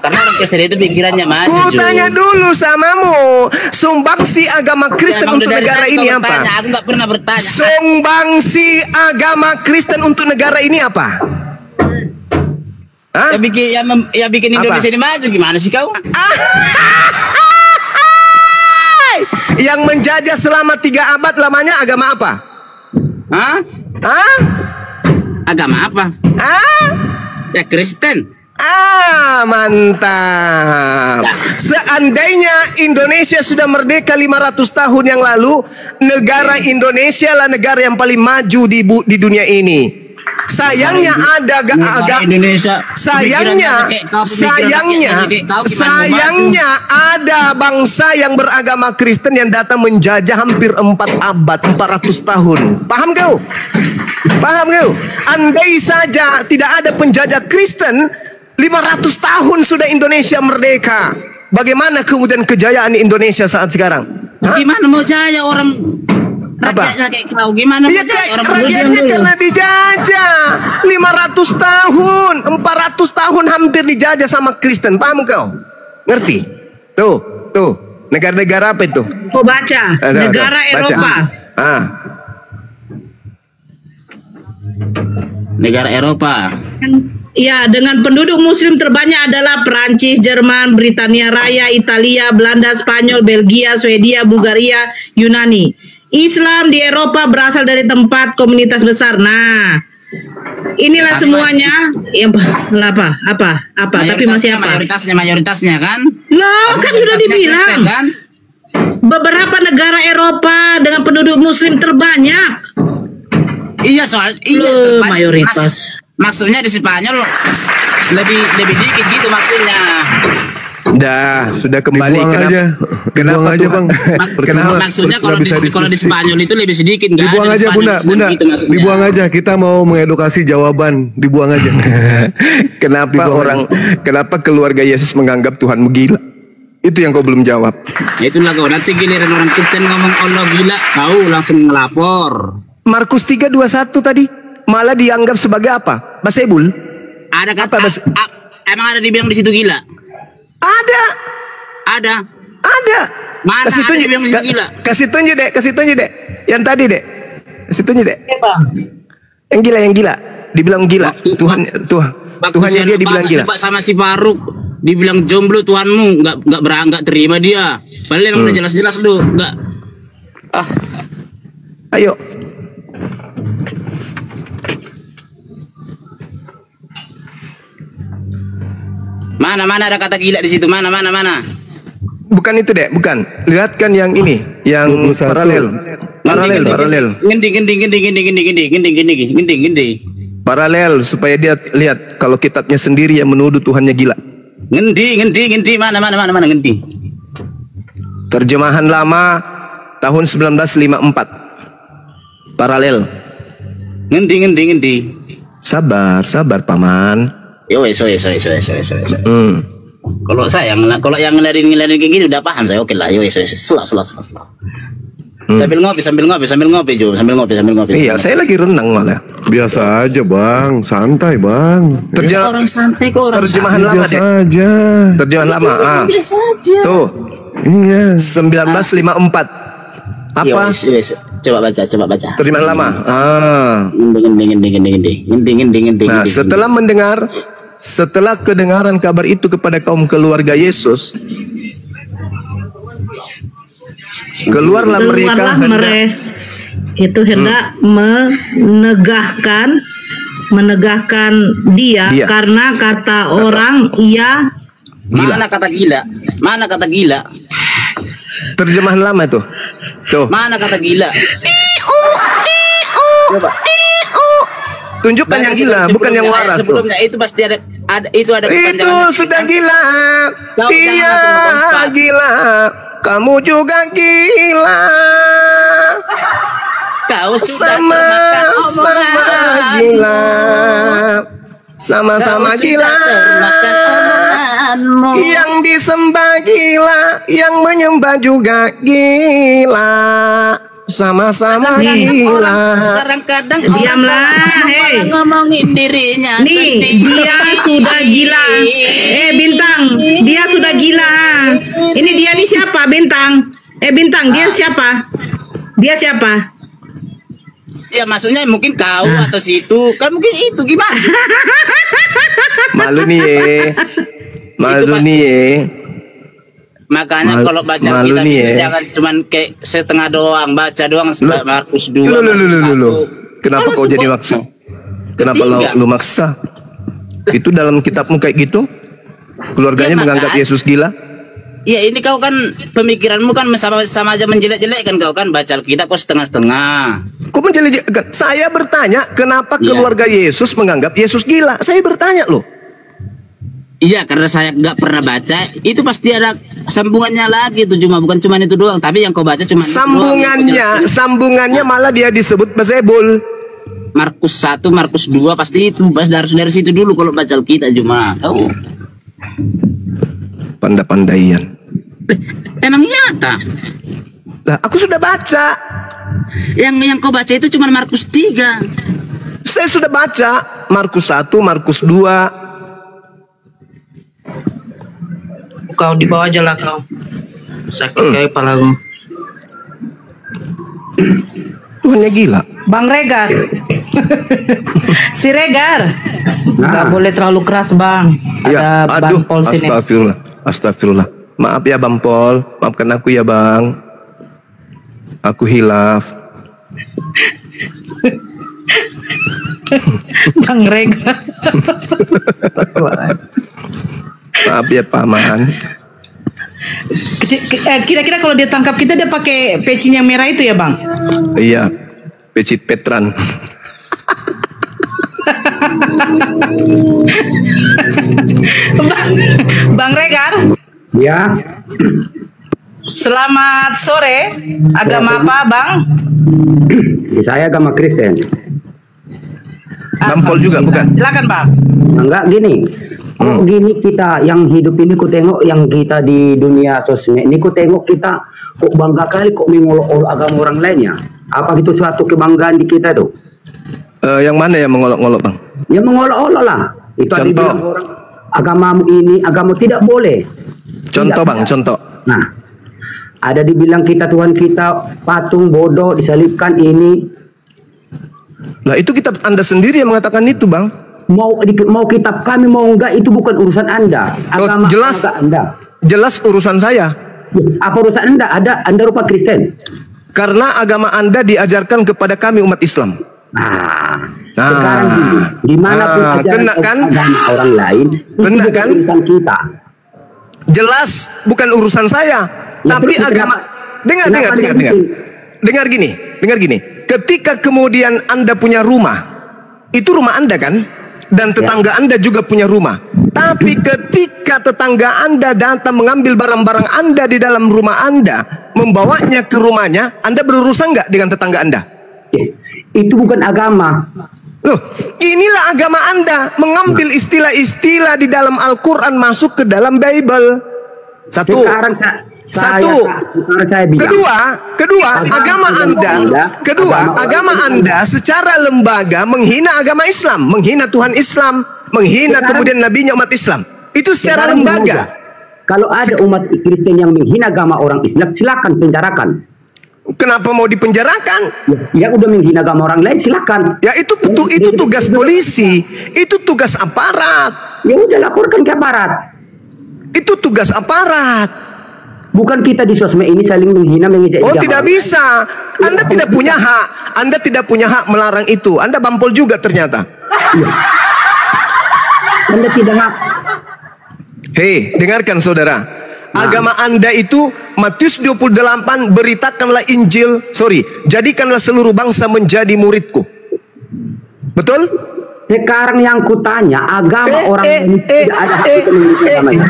Karena orang Kristen itu pikirannya maju. Ku tanya dulu samamu. Sumbangsi agama Kristen untuk negara ini apa? Aku nggak pernah bertanya. Sumbangsi agama Kristen untuk negara ini apa? Ya bikin Indonesia ini maju, gimana sih kau? Yang menjajah selama 3 abad lamanya agama apa? Agama apa? Ya Kristen. Mantap. Seandainya Indonesia sudah merdeka 500 tahun yang lalu, negara Indonesia lah negara yang paling maju di dunia ini. Sayangnya ada bangsa yang beragama Kristen yang datang menjajah hampir 4 abad, 400 tahun. Paham kau? Andai saja tidak ada penjajah Kristen, 500 tahun sudah Indonesia merdeka. Bagaimana kemudian kejayaan Indonesia saat sekarang? Gimana mau jaya orang Rakyatnya kayak kau gimana? Iya, rakyatnya karena dijajah 500 tahun, 400 tahun hampir dijajah sama Kristen. Paham kau? Ngerti? Tuh, negara-negara apa itu? Kau baca, negara Eropa. Negara Eropa. Ya, dengan penduduk muslim terbanyak adalah Perancis, Jerman, Britania Raya, Italia, Belanda, Spanyol, Belgia, Swedia, Bulgaria, Yunani. Islam di Eropa berasal dari tempat komunitas besar. Nah, inilah semuanya. Ya, apa? Tapi masih apa? Mayoritasnya kan? Loh, kan sudah dibilang. Kan? Beberapa negara Eropa dengan penduduk muslim terbanyak. Iya, mayoritas. Maksudnya di Spanyol lebih dikit gitu maksudnya. Sudah kembali. Dibuang aja. Kenapa aja, Bang? Kenapa? Maksudnya kalau di Spanyol itu lebih sedikit, dibuang aja, Bunda. Gitu, dibuang aja. Kita mau mengedukasi jawaban. Dibuang aja. Kenapa keluarga Yesus menganggap Tuhanmu gila? Itu yang kau belum jawab. Ya itulah kau. Nanti giliran orang Kristen ngomong Allah gila, kau langsung ngelapor. Markus 3:21 tadi malah dianggap sebagai apa? Basebul? Ada kata emang ada dibilang di situ gila? Ada. Mana kasih ada dibilang di situ gila? Kasih tunjuk dek. Yang tadi dek. Kasih tunjuk dek. Yang gila. Dibilang gila. Tuhannya dia dibilang gila. Sama si Faruk dibilang jomblo Tuhanmu, nggak terima dia. Padahal emang udah jelas-jelas lu nggak. Ayo. Mana ada kata gila di situ? Mana? Bukan itu, Dek, bukan. Lihatkan yang ini, yang paralel. Gendi. Paralel supaya dia lihat kalau kitabnya sendiri yang menuduh Tuhannya gila. Gendi. Mana gendi? Terjemahan lama tahun 1954. Paralel. Gendi. Sabar Paman. Wes. Kalau yang ngelarin kayak gini udah paham saya, oke lah. Wes. Selah. Sambil ngopi Jo, sambil ngopi. Iya, saya lagi renang malah. Biasa aja, Bang. Santai, Bang. Orang santai kok, orang terjemahan lama, biasa Dek. aja. Terjemahan lama. Biasa aja. Tuh. Iya. 1954. Apa? Yes. Coba baca. Terjemahan lama. Gendi. Nah, setelah kedengaran kabar itu kepada kaum keluarga Yesus, keluarlah mereka hendak menegahkan dia karena kata orang ia gila. Mana kata gila? Terjemahan lama tuh. Mana kata gila? Coba. Tunjukkan yang gila, bukan yang waras. Sebelumnya itu pasti ada itu sudah gila. Dia gila. Kamu juga gila. Kau sudah gila. Sama-sama gila. Yang disembah gila, yang menyembah juga gila. Sama-sama gila. Kadang-kadang diamlah, ngomongin dirinya sendiri. Dia sudah gila. Bintang, dia sudah gila. Ini dia nih siapa, Bintang? Bintang, dia siapa? Dia siapa? Ya maksudnya mungkin kau atau situ. Kan mungkin itu gimana? Malu nih. Makanya kalau baca kita jangan cuman kayak setengah doang, baca doang Markus 2. Kenapa kau jadi maksa? Kenapa lu maksa? Itu dalam kitabmu kayak gitu? Keluarganya menganggap Yesus gila? Ya ini kau kan pemikiranmu kan sama aja menjelek-jelekkan kau kan baca kita kok setengah-setengah. Kok menjelek-jelekkan? Saya bertanya kenapa keluarga Yesus menganggap Yesus gila? Saya bertanya loh. Iya, karena saya nggak pernah baca, itu pasti ada sambungannya lagi itu, bukan cuma itu doang, tapi yang kau baca cuma sambungannya malah dia disebut Basebul. Markus 1, Markus 2 pasti itu, dari situ dulu kalau baca kita cuma. Pandai-pandaian. Emang nyata? Lah, aku sudah baca. Yang kau baca itu cuma Markus 3. Saya sudah baca Markus 1, Markus 2. Kau di bawah aja lah kau. Sakit kayak kepala aku. Tuhannya gila. Bang Regar. Si Regar. Nggak boleh terlalu keras, Bang. Ya, Ada Bang Pol sini. Astagfirullah. Maaf ya Bang Pol, maafkan aku ya Bang. Aku hilaf. Bang Regar. Maaf ya Paman. Kira-kira kalau dia tangkap kita, dia pakai peci yang merah itu ya Bang? Iya, peci Petran. Bang Regar. Ya. Selamat sore. Agama apa Bang? Saya agama Kristen. Bang Pol juga bukan? Silakan Bang. Enggak gini. Kok gini kita yang hidup ini, ku tengok yang kita di dunia sosmed ini, ku tengok kita kok bangga kali kok mengolok-olok agama orang lainnya. Apa gitu suatu kebanggaan di kita tuh? Yang mana yang mengolok-olok Bang? Ya mengolok-olok lah. Itu ada dibilang orang agamamu ini, agama tidak boleh. Contoh Tidak, Bang, contoh. Nah, ada dibilang kita Tuhan kita patung bodoh disalibkan ini. Lah itu kitab Anda sendiri yang mengatakan itu Bang. Mau kitab kami mau enggak itu bukan urusan Anda. Agama jelas Anda. Jelas urusan saya. Apa urusan Anda? Anda rupa Kristen. Karena agama Anda diajarkan kepada kami umat Islam. Sekarang gini, di mana pun ajaran agama orang lain, kena itu kan? urusan kita. Jelas bukan urusan saya. Ya, tapi terus agama dengar gini. Ketika kemudian Anda punya rumah, itu rumah Anda kan? Dan tetangga Anda juga punya rumah. Tapi ketika tetangga Anda datang mengambil barang-barang Anda di dalam rumah Anda, membawanya ke rumahnya, Anda berurusan nggak dengan tetangga Anda? Itu bukan agama. Loh, inilah agama Anda, mengambil istilah-istilah di dalam Al-Quran masuk ke dalam Bible. Satu. Kedua, agama Anda secara lembaga menghina agama Islam, menghina Tuhan Islam, menghina kemudian nabinya umat Islam. Itu secara lembaga. Kalau ada umat Kristen yang menghina agama orang Islam, silakan penjarakan. Kenapa mau dipenjarakan? Ya udah menghina agama orang lain, silakan. Ya itu tugas polisi, itu tugas aparat. Ya udah laporkan ke aparat. Itu tugas aparat. Bukan kita di sosmed ini saling menghina, mengejek. Oh, tidak bisa. Anda tidak punya hak. Anda tidak punya hak melarang itu. Anda bampol juga ternyata. Iya. Anda tidak hak. Hei, dengarkan saudara. Agama Anda itu Matius 28, jadikanlah seluruh bangsa menjadi muridku. Betul? Sekarang yang kutanya, agama orang ini tidak ada hak kita mengikuti agama ini.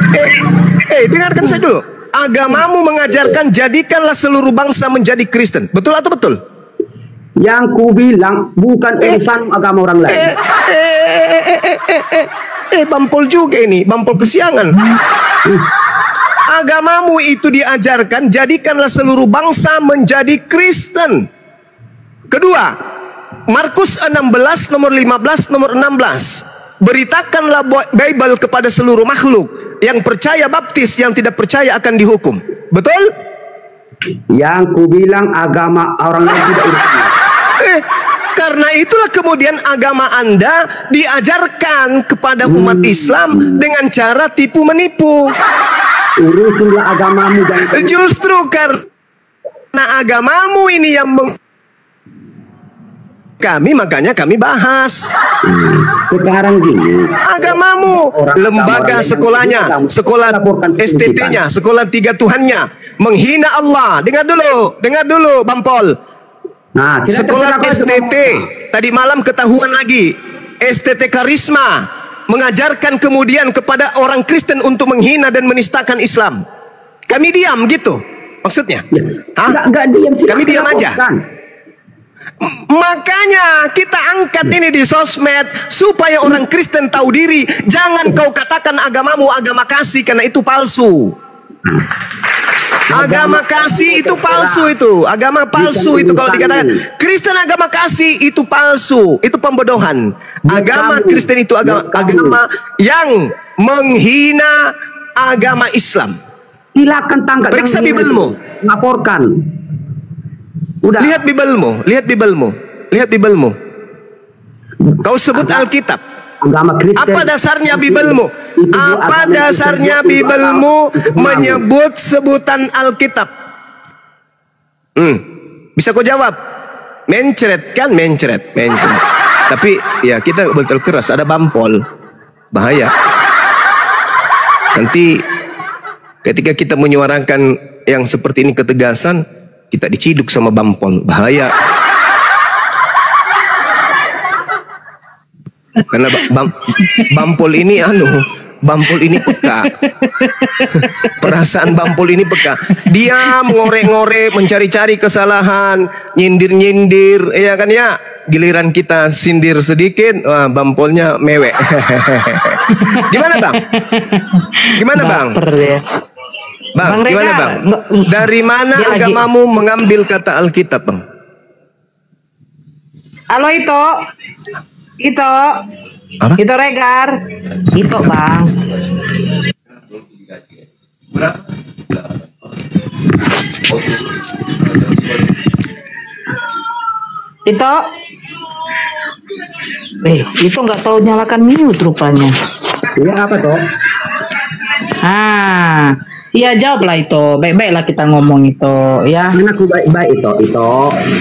Dengarkan saya dulu. Agamamu mengajarkan jadikanlah seluruh bangsa menjadi Kristen. Betul atau betul? Yang ku bilang bukan urusan agama orang lain. Bampol juga ini, bampol kesiangan. Agamamu itu diajarkan jadikanlah seluruh bangsa menjadi Kristen. Kedua, Markus 16 nomor 15 nomor 16. Beritakanlah Bible kepada seluruh makhluk. Yang percaya baptis, yang tidak percaya akan dihukum. Betul? Yang ku bilang agama orang lain tidak urusan. Karena itulah kemudian agama Anda diajarkan kepada umat Islam dengan cara tipu menipu. Urusinlah agamamu dan justru karena agamamu ini yang makanya kami bahas. Sekarang gini, agamamu, lembaga sekolahnya, sekolah STT-nya, sekolah tiga Tuhannya, menghina Allah. Dengar dulu, Bampol. Nah, sekolah STT tadi malam ketahuan lagi, STT Karisma mengajarkan kemudian kepada orang Kristen untuk menghina dan menistakan Islam. Kami diam gitu, maksudnya? Enggak diam. Kami diam aja. Makanya kita angkat ini di sosmed supaya orang Kristen tahu diri. Jangan kau katakan agamamu agama kasih karena itu palsu. Agama kasih itu palsu itu. Agama palsu itu kalau dikatakan Kristen agama kasih itu palsu, itu pembodohan. Agama Kristen itu agama yang menghina agama Islam. Silakan tangkap. Periksa Bibelmu. Laporkan. Udah. Lihat Bibelmu. Kau sebut Alkitab. Agama Kristen. Apa dasarnya Bibelmu? Apa dasarnya Bibelmu menyebut sebutan Alkitab? Bisa kau jawab? Mencret kan? Mencret. Tapi ya kita betul keras, ada bampol. Bahaya. Nanti ketika kita menyuarakan yang seperti ini ketegasan, kita diciduk sama bampol. Bahaya. Karena bampol ini peka. Perasaan bampol ini peka. Dia mengorek-ngorek, mencari-cari kesalahan, nyindir-nyindir, ya kan ya. Giliran kita sindir sedikit, wah bampolnya mewek. Gimana Bang? Bang, gimana Bang? Dari mana agamamu mengambil kata Alkitab, Bang? Halo Ito. Apa? Ito Regar. Ito Bang. Ito. Itu nggak tahu nyalakan mute rupanya. Iya apa toh? Iya jawablah itu. Baik-baiklah kita ngomong itu, ya. Karena aku baik-baik itu.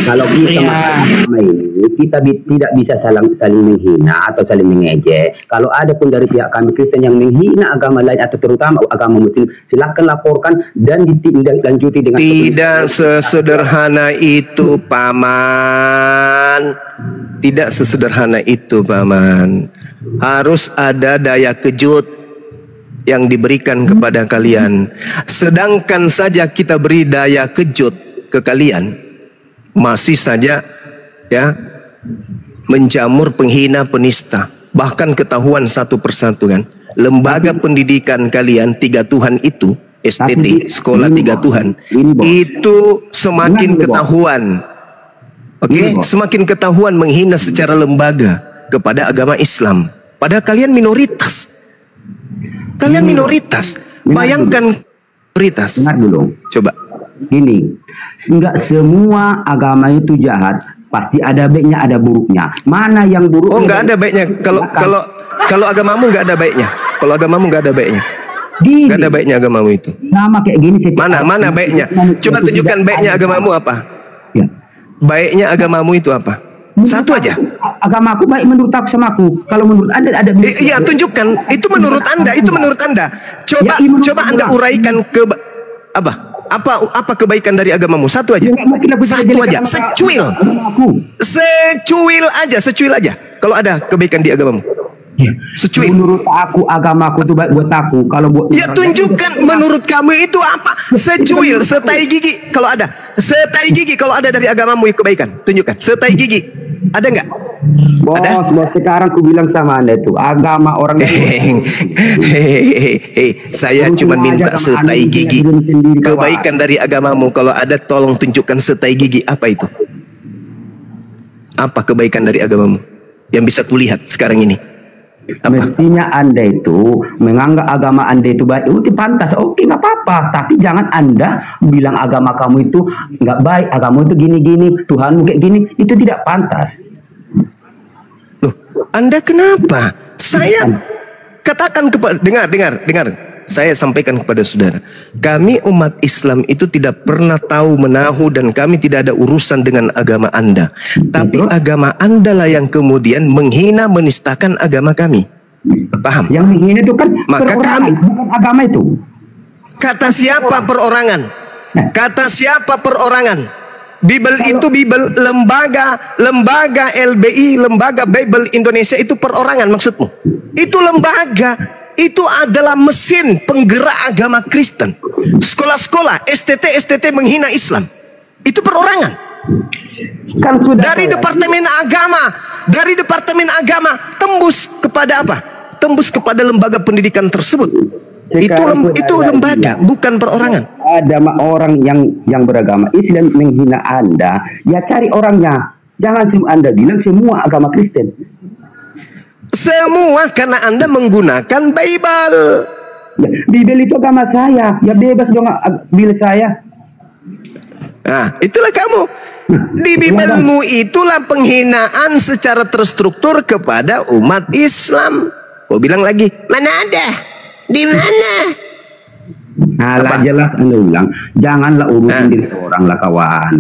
Kalau kita agama ini kita tidak bisa saling menghina atau saling mengejek. Kalau ada pun dari pihak kami Kristen yang menghina agama lain atau terutama agama Muslim, silakan laporkan dan ditindaklanjuti dengan. Tidak sesederhana itu, Paman. Tidak sesederhana itu, Paman. Harus ada daya kejut yang diberikan kepada kalian. Sedangkan saja kita beri daya kejut ke kalian, masih saja ya menjamur, penghina, penista. Bahkan ketahuan satu persatu kan. Lembaga pendidikan kalian 3 Tuhan itu, STT, sekolah 3 Tuhan, itu semakin ketahuan. Oke, semakin ketahuan menghina secara lembaga kepada agama Islam. Padahal kalian minoritas. Kalian minoritas. Bayangkan minoritas. Dengar dulu. Coba. Gini, enggak semua agama itu jahat. Pasti ada baiknya, ada buruknya. Mana yang buruk? Oh, enggak ada baiknya. Kalau agamamu enggak ada baiknya. Kalau agamamu enggak ada baiknya. Enggak ada baiknya agamamu itu. Sama kayak gini. Mana baiknya? Coba tunjukkan baiknya agamamu apa? Ya. Baiknya agamamu itu apa? Satu aja. Agama aku baik menurut aku sama aku. Kalau menurut Anda ada. Iya, tunjukkan. Itu menurut Anda. Itu menurut Anda. Coba Anda uraikan ke apa kebaikan dari agamamu? Satu aja. Satu aja. Secuil aja. Kalau ada kebaikan di agamamu. Ya. Secuil. Menurut aku agamaku itu baik buat aku. Kalau buat ya tunjukkan menurut kamu itu apa? Secuil, setai gigi kalau ada. Setai gigi kalau ada dari agamamu kebaikan. Tunjukkan. Setai gigi. Ada nggak? Bos, sekarang aku bilang sama Anda itu agama orang saya cuma minta setai gigi. Kebaikan dari agamamu kalau ada tolong tunjukkan setai gigi. Apa itu? Apa kebaikan dari agamamu yang bisa kulihat sekarang ini? Apa? Mestinya Anda itu menganggap agama Anda itu baik, itu pantas, oke nggak apa-apa. Tapi jangan Anda bilang agama kamu itu nggak baik, agama itu gini-gini, Tuhanmu kayak gini, itu tidak pantas. Loh, Anda kenapa? Saya katakan kepada dengar. Saya sampaikan kepada saudara, kami umat Islam itu tidak pernah tahu menahu dan kami tidak ada urusan dengan agama Anda. Tapi agama Anda lah yang kemudian menghina, menistakan agama kami. Paham? Yang menghina itu kan maka kami bukan agama itu. Kata siapa perorangan? Kata siapa perorangan? Bible itu Bible, lembaga LBI, lembaga Bible Indonesia itu perorangan maksudmu? Itu lembaga. Itu adalah mesin penggerak agama Kristen. Sekolah-sekolah STT menghina Islam. Itu perorangan. Kan sudah dari Departemen Agama tembus kepada apa? Tembus kepada lembaga pendidikan tersebut. Itu lembaga, bukan perorangan. ada orang yang beragama Islam menghina Anda, ya cari orangnya. Jangan Anda bilang semua agama Kristen. Semua karena Anda menggunakan Bible. Ya, Bible itu agama saya. Ya bebas dong Bible saya. Nah, itulah kamu. Di Bibelmu itulah penghinaan secara terstruktur kepada umat Islam. Kau bilang lagi, mana ada? Di mana? Nah, jelas Anda ulang. Janganlah urusin diri orang lah kawan.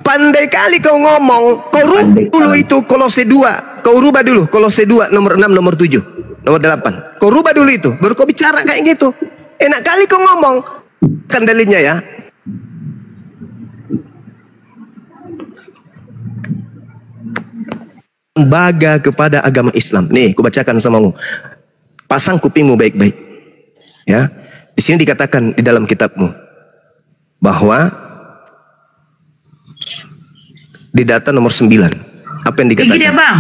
Pandai kali kau ngomong. Kau rubah dulu itu Kolose 2. Kau rubah dulu Kolose 2 nomor 6, nomor 7, nomor 8. Kau rubah dulu itu, baru kau bicara kayak gitu. Enak kali kau ngomong. Kan dalilnya ya. Lembaga kepada agama Islam. Nih, aku bacakan samamu. Pasang kupingmu baik-baik. Ya. Di sini dikatakan di dalam kitabmu bahwa di data nomor 9. Apa yang dikatakan? Pergi dia, Bang.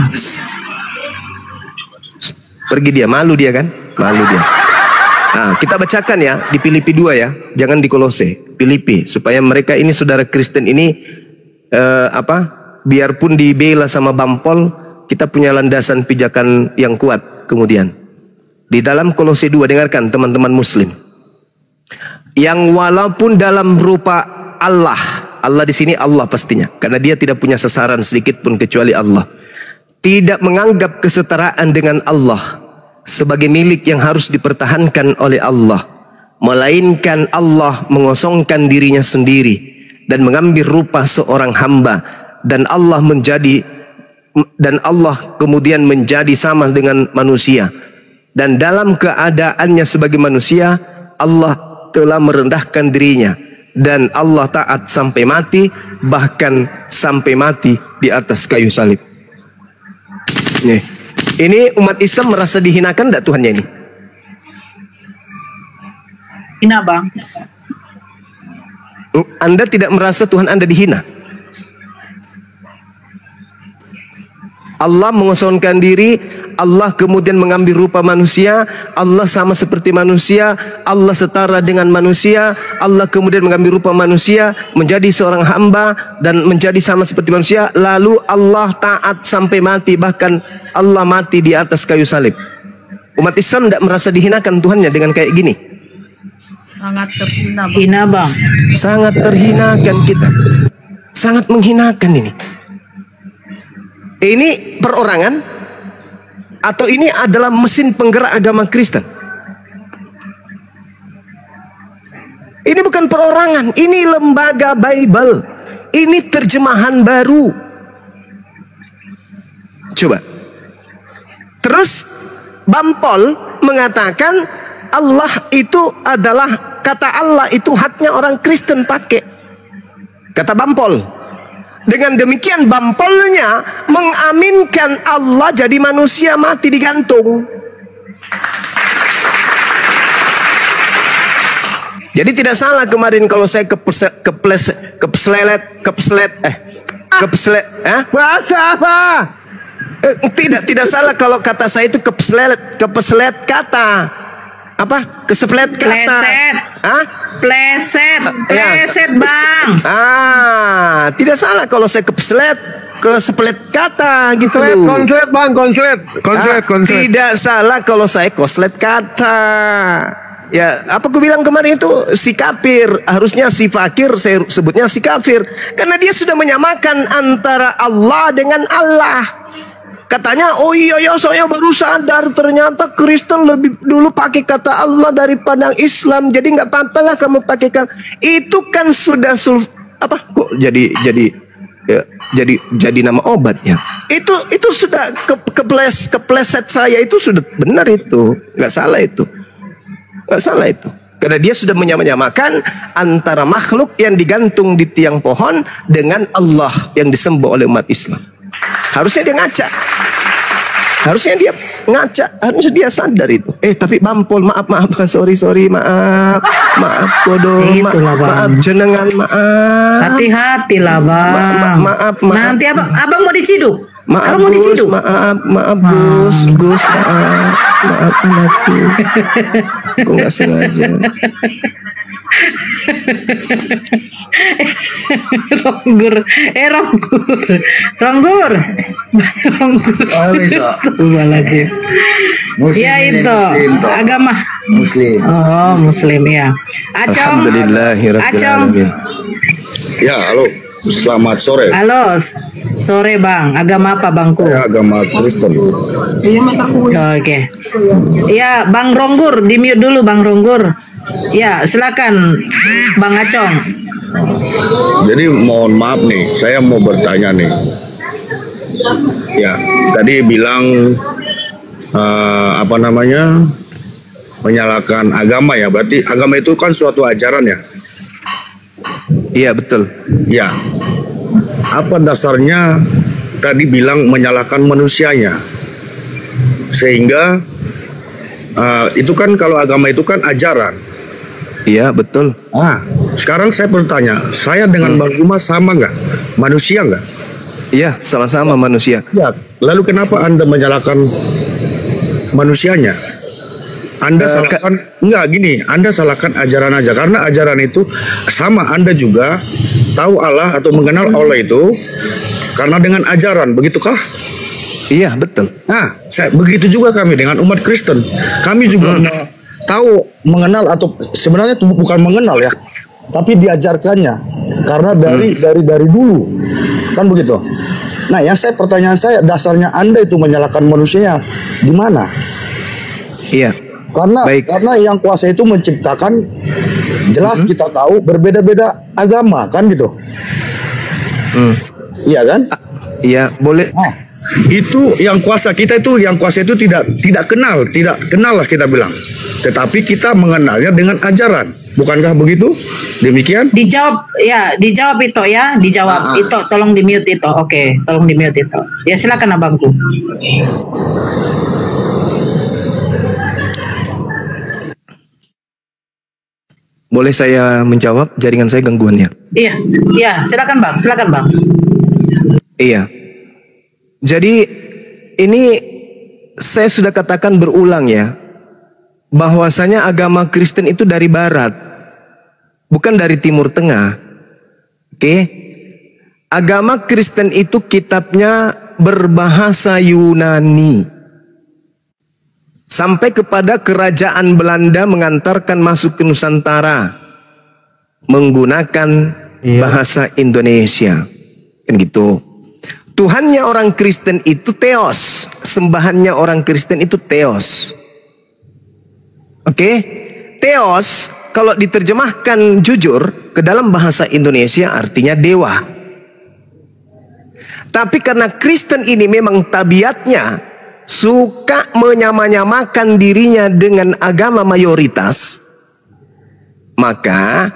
Pergi dia, malu dia kan? Malu dia. Nah, kita bacakan ya di Filipi 2 ya. Jangan di Kolose. Filipi, supaya mereka ini saudara Kristen ini biarpun dibela sama Bampol, kita punya landasan pijakan yang kuat. Kemudian di dalam Kolose 2, dengarkan teman-teman muslim, yang walaupun dalam rupa Allah di sini Allah pastinya, karena dia tidak punya sasaran sedikit pun kecuali Allah, tidak menganggap kesetaraan dengan Allah sebagai milik yang harus dipertahankan oleh Allah, melainkan Allah mengosongkan dirinya sendiri dan mengambil rupa seorang hamba, dan Allah kemudian menjadi sama dengan manusia, dan dalam keadaannya sebagai manusia Allah telah merendahkan dirinya, dan Allah taat sampai mati, bahkan sampai mati di atas kayu salib. Ini umat Islam merasa dihinakan enggak Tuhannya ini? Hina, Bang. Anda tidak merasa Tuhan Anda dihina? Allah mengosongkan diri, Allah kemudian mengambil rupa manusia, Allah sama seperti manusia, Allah setara dengan manusia, Allah kemudian mengambil rupa manusia, menjadi seorang hamba dan menjadi sama seperti manusia, lalu Allah taat sampai mati, bahkan Allah mati di atas kayu salib. Umat Islam tidak merasa dihinakan Tuhannya dengan kayak gini? Sangat terhina, Bang. Hina, Bang. Sangat terhinakan kita. Sangat menghinakan ini. Ini perorangan atau ini adalah mesin penggerak agama Kristen? Ini bukan perorangan, ini lembaga Bible. Ini terjemahan baru. Coba. Terus Bampol mengatakan Allah itu adalah, kata Allah itu haknya orang Kristen pakai. Kata Bampol. Dengan demikian Bampolnya mengaminkan Allah jadi manusia mati digantung. Jadi tidak salah kemarin kalau saya bahasa apa? Tidak salah kalau kata saya itu kepeslet kata. Apa? Keseplet kata. Pleset. Hah? Pleset. Pleset, Bang. Tidak salah kalau saya keseplet kata gitu. Konslet bang, konslet. Tidak salah kalau saya koslet kata. Ya, apa aku bilang kemarin itu si kafir, harusnya si fakir, saya sebutnya si kafir, karena dia sudah menyamakan antara Allah dengan Allah. Katanya, oh iya ya saya baru sadar ternyata Kristen lebih dulu pakai kata Allah daripada Islam. Jadi nggak apa-apa lah kamu pakaikan. Itu kan sudah kok jadi nama obatnya. Itu sudah kepleset saya itu sudah benar itu. Nggak salah itu. Nggak salah itu. Karena dia sudah menyamakan antara makhluk yang digantung di tiang pohon dengan Allah yang disembah oleh umat Islam. Harusnya dia ngaca. Harusnya dia sadar itu. Tapi Bampol, maaf, sorry, maaf bodoh, maaf jenengan, maaf. Hati-hatilah, Bang. Maaf. Nanti abang mau diciduk. Maaf Gus, maaf Gus, maaf anakku. Aku nggak sengaja. Ronggur. Ronggur. Astagfirullahaladzim. Ya itu agama Muslim. Oh, Muslim ya. Acong. Acong. Ya, halo. Selamat sore. Halo. Sore, Bang. Agama apa, Bangku? Saya agama Kristen. Oke. Ya, Bang Ronggur, di-mute dulu Bang Ronggur. Ya, silakan Bang Acong. Jadi mohon maaf nih, saya mau bertanya nih. Ya, tadi bilang apa namanya? Menyalahkan agama ya. Berarti agama itu kan suatu ajaran ya. Iya, betul. Ya. Apa dasarnya tadi bilang menyalahkan manusianya? Sehingga itu kan kalau agama itu kan ajaran. Iya, betul. Sekarang saya bertanya, saya dengan Bang Zuma sama nggak? Manusia nggak? Iya, sama-sama manusia. Ya, lalu kenapa Anda menyalahkan manusianya? Anda salahkan, enggak gini, Anda salahkan ajaran aja. Karena ajaran itu sama, Anda juga tahu Allah atau mengenal Allah itu karena dengan ajaran, begitukah? Iya, betul. Nah, begitu juga kami dengan umat Kristen. Kami juga tahu, mengenal atau sebenarnya itu bukan mengenal ya, tapi diajarkannya karena dari dulu kan begitu. Nah, yang pertanyaan saya, dasarnya Anda itu menyalahkan manusianya di mana? Iya. Karena yang kuasa itu menciptakan, jelas kita tahu berbeda-beda agama kan gitu. Iya kan? Iya, boleh. Nah, itu yang kuasa kita itu, tidak kenal lah kita bilang. Tetapi kita mengenalnya dengan ajaran. Bukankah begitu? Demikian? Dijawab itu ya, dijawab. Itu tolong di-mute itu. Oke, tolong di-mute itu. Ya, silakan Abangku. Boleh saya menjawab? Jaringan saya gangguannya. Iya, silakan Bang, Iya. Jadi ini saya sudah katakan berulang ya, bahwasanya agama Kristen itu dari barat, bukan dari Timur Tengah. Oke? Agama Kristen itu kitabnya berbahasa Yunani. Sampai kepada kerajaan Belanda mengantarkan masuk ke Nusantara menggunakan bahasa Indonesia. Kan gitu. Tuhannya orang Kristen itu Theos, sembahannya orang Kristen itu Theos. Oke? Theos kalau diterjemahkan jujur ke dalam bahasa Indonesia artinya dewa. Tapi karena Kristen ini memang tabiatnya suka menyamakan dirinya dengan agama mayoritas, maka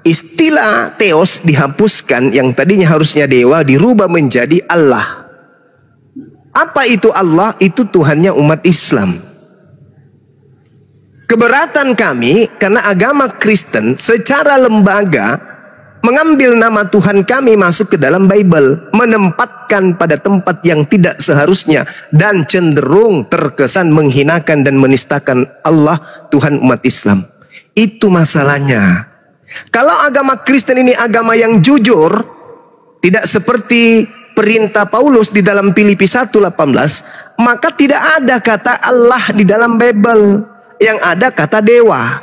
istilah Theos dihapuskan, yang tadinya harusnya dewa dirubah menjadi Allah. Apa itu Allah? Itu Tuhannya umat Islam. Keberatan kami karena agama Kristen secara lembaga mengambil nama Tuhan kami masuk ke dalam Bible, menempatkan pada tempat yang tidak seharusnya dan cenderung terkesan menghinakan dan menistakan Allah, Tuhan umat Islam. Itu masalahnya. Kalau agama Kristen ini agama yang jujur, tidak seperti perintah Paulus di dalam Filipi 1:18, maka tidak ada kata Allah di dalam Bible, yang ada kata dewa.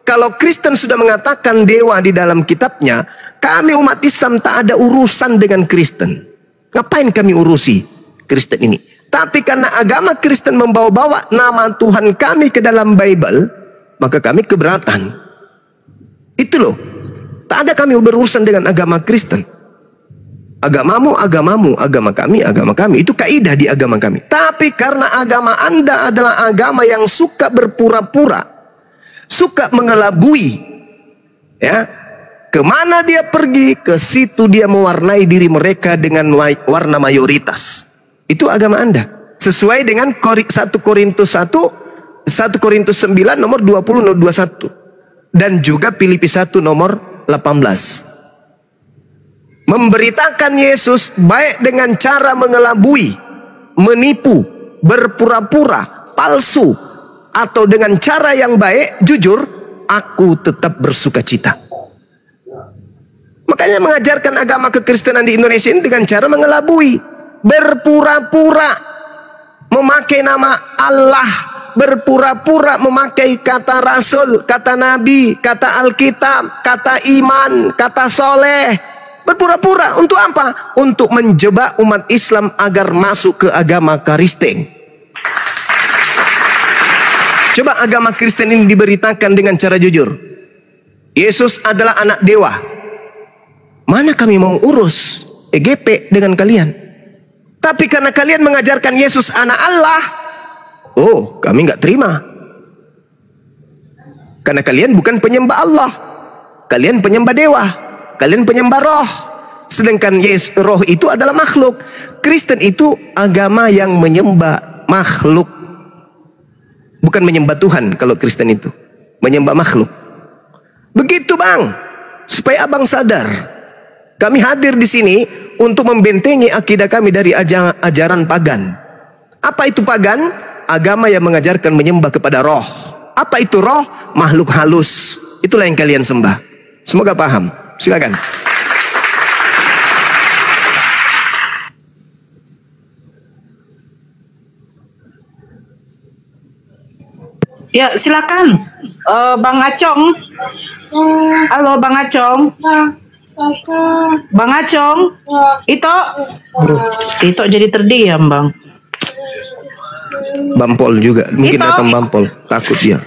Kalau Kristen sudah mengatakan dewa di dalam kitabnya, kami umat Islam tak ada urusan dengan Kristen. Ngapain kami urusi Kristen ini? Tapi karena agama Kristen membawa-bawa nama Tuhan kami ke dalam Bible, maka kami keberatan. Itu loh. Tak ada kami berurusan dengan agama Kristen. Agamamu, agamamu, agama kami. Itu kaidah di agama kami. Tapi karena agama Anda adalah agama yang suka berpura-pura, suka mengelabui, ya, kemana dia pergi, ke situ dia mewarnai diri mereka dengan warna mayoritas. Itu agama Anda. Sesuai dengan 1 Korintus 9 nomor 20 21 dan juga Filipi 1 nomor 18. Memberitakan Yesus baik dengan cara mengelabui, menipu, berpura-pura, palsu, atau dengan cara yang baik, jujur, aku tetap bersuka cita. Makanya mengajarkan agama kekristenan di Indonesia ini dengan cara mengelabui, berpura-pura memakai nama Allah, berpura-pura memakai kata Rasul, kata Nabi, kata Alkitab, kata iman, kata soleh. Berpura-pura untuk apa? Untuk menjebak umat Islam agar masuk ke agama Kristen. Coba agama Kristen ini diberitakan dengan cara jujur. Yesus adalah anak dewa. Mana kami mau urus EGP dengan kalian? Tapi karena kalian mengajarkan Yesus anak Allah, oh, kami nggak terima. Karena kalian bukan penyembah Allah, kalian penyembah dewa, kalian penyembah roh. Sedangkan roh itu adalah makhluk. Kristen itu agama yang menyembah makhluk, bukan menyembah Tuhan. Kalau Kristen itu menyembah makhluk. Begitu bang, supaya abang sadar. Kami hadir di sini untuk membentengi akidah kami dari ajaran pagan. Apa itu pagan? Agama yang mengajarkan menyembah kepada roh. Apa itu roh? Makhluk halus. Itulah yang kalian sembah. Semoga paham. Silakan. Ya, silakan. Bang Acong. Halo Bang Acong. Bang Acong, Ito, si Ito jadi terdiam bang. Bampol juga, mungkin Ito. datang Bampol, takut dia.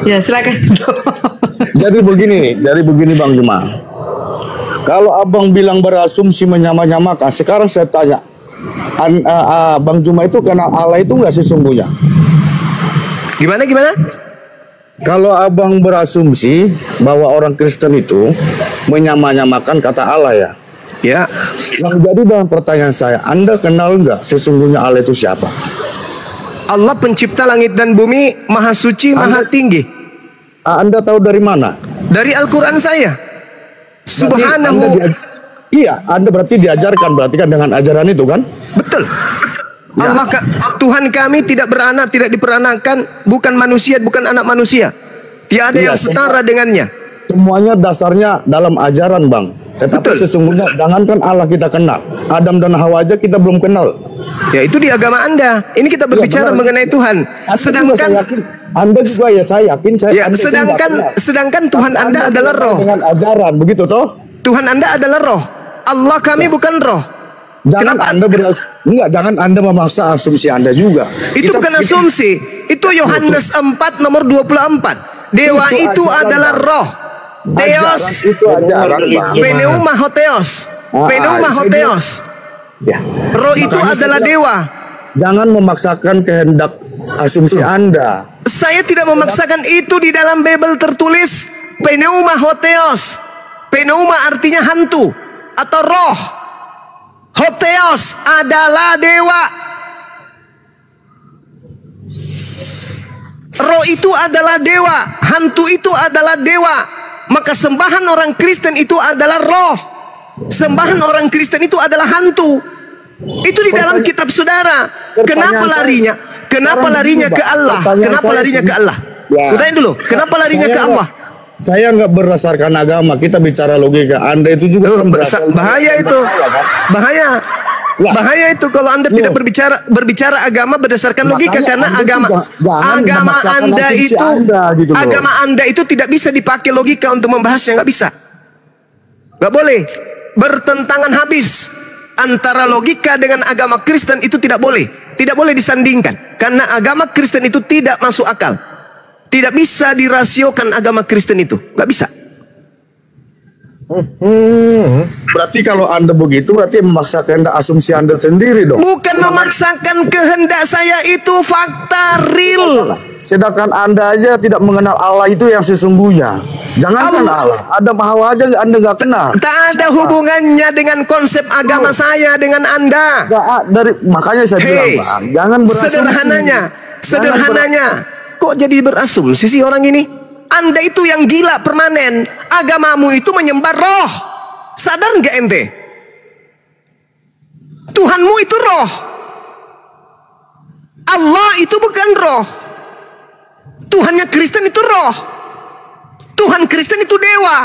Ya silakan. Jadi begini Bang Juma. Kalau abang bilang berasumsi menyamakan, sekarang saya tanya, Bang Juma itu kenal Allah itu nggak sesungguhnya? Gimana? Kalau abang berasumsi bahwa orang Kristen itu menyamakan kata Allah ya. Ya. Yang jadi bahan pertanyaan saya, Anda kenal nggak sesungguhnya Allah itu siapa? Allah pencipta langit dan bumi, maha suci, maha tinggi. Anda tahu dari mana? Dari Al-Quran saya. Subhanahu. Iya, Anda berarti diajarkan, berarti kan dengan ajaran itu kan? Betul. Ya. Tuhan kami tidak beranak, tidak diperanakan, bukan manusia, bukan anak manusia. Tiada yang setara dengannya. Semuanya dasarnya dalam ajaran bang. Tetapi sesungguhnya jangankan Allah kita kenal, Adam dan Hawa aja kita belum kenal. Ya itu di agama Anda. Ini kita berbicara mengenai Tuhan. Sedangkan Anda juga ya saya yakin ya, sedangkan Tuhan Anda adalah roh. Dengan ajaran begitu toh? Tuhan Anda adalah roh. Allah kami bukan roh. Jangan jangan Anda memaksa asumsi Anda juga. Itu bukan asumsi. Itu Yohanes 4 nomor 24. Dewa itu adalah roh. Theos. Pneuma hotheos. Pneuma hotheos. Roh itu adalah dewa. Jangan memaksakan kehendak asumsi Anda. Saya tidak memaksakan itu. Di dalam Bible tertulis Pneuma hotheos. Pneuma artinya hantu atau roh. Hotheos adalah dewa. Roh itu adalah dewa. Hantu itu adalah dewa. Maka sembahan orang Kristen itu adalah roh. Sembahan orang Kristen itu adalah hantu. Itu di dalam kitab saudara. Kenapa larinya? Kenapa larinya ke Allah? Kenapa larinya ke Allah? Kutanya dulu. Kenapa larinya ke Allah? Saya nggak berdasarkan agama, kita bicara logika. Anda itu juga bahaya itu, bahaya, bahaya itu kalau Anda tidak berbicara agama berdasarkan logika, karena agama Anda itu tidak bisa dipakai logika untuk membahasnya, nggak bisa, nggak boleh, bertentangan habis antara logika dengan agama Kristen itu tidak boleh disandingkan, karena agama Kristen itu tidak masuk akal. Tidak bisa dirasiokan agama Kristen itu. Gak bisa. Berarti kalau Anda begitu, berarti memaksakan asumsi Anda sendiri dong. Bukan memaksakan kehendak saya, itu fakta real. Sedangkan Anda aja tidak mengenal Allah itu yang sesungguhnya. Jangankan Allah, Adam Hawa aja Anda nggak kenal. Tak ada hubungannya dengan konsep agama saya dengan Anda. Makanya saya bilang, Bang, jangan berasumsi. Sederhananya. Kok jadi berasumsi sih orang ini? Anda itu yang gila permanen. Agamamu itu menyembah roh. Sadar nggak ente? Tuhanmu itu roh. Allah itu bukan roh. Tuhannya Kristen itu roh. Tuhan Kristen itu dewa.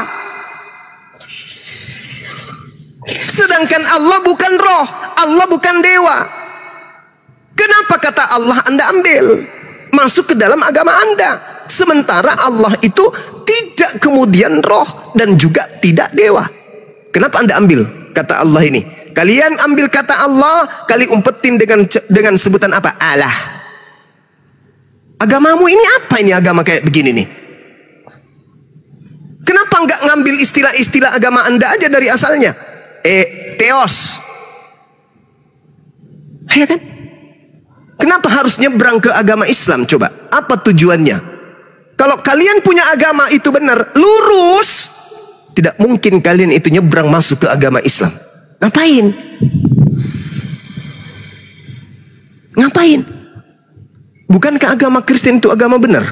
Sedangkan Allah bukan roh, Allah bukan dewa. Kenapa kata Allah Anda ambil masuk ke dalam agama Anda? Sementara Allah itu tidak kemudian roh dan juga tidak dewa. Kenapa Anda ambil kata Allah ini? Kalian ambil kata Allah, kali umpetin dengan sebutan apa? Allah. Agamamu ini apa ini agama kayak begini nih? Kenapa nggak ngambil istilah-istilah agama Anda aja dari asalnya? Theos. Ya kan? Kenapa harus nyebrang ke agama Islam coba? Apa tujuannya? Kalau kalian punya agama itu benar, lurus, tidak mungkin kalian itu nyebrang masuk ke agama Islam. Ngapain? Ngapain? Bukankah agama Kristen itu agama benar?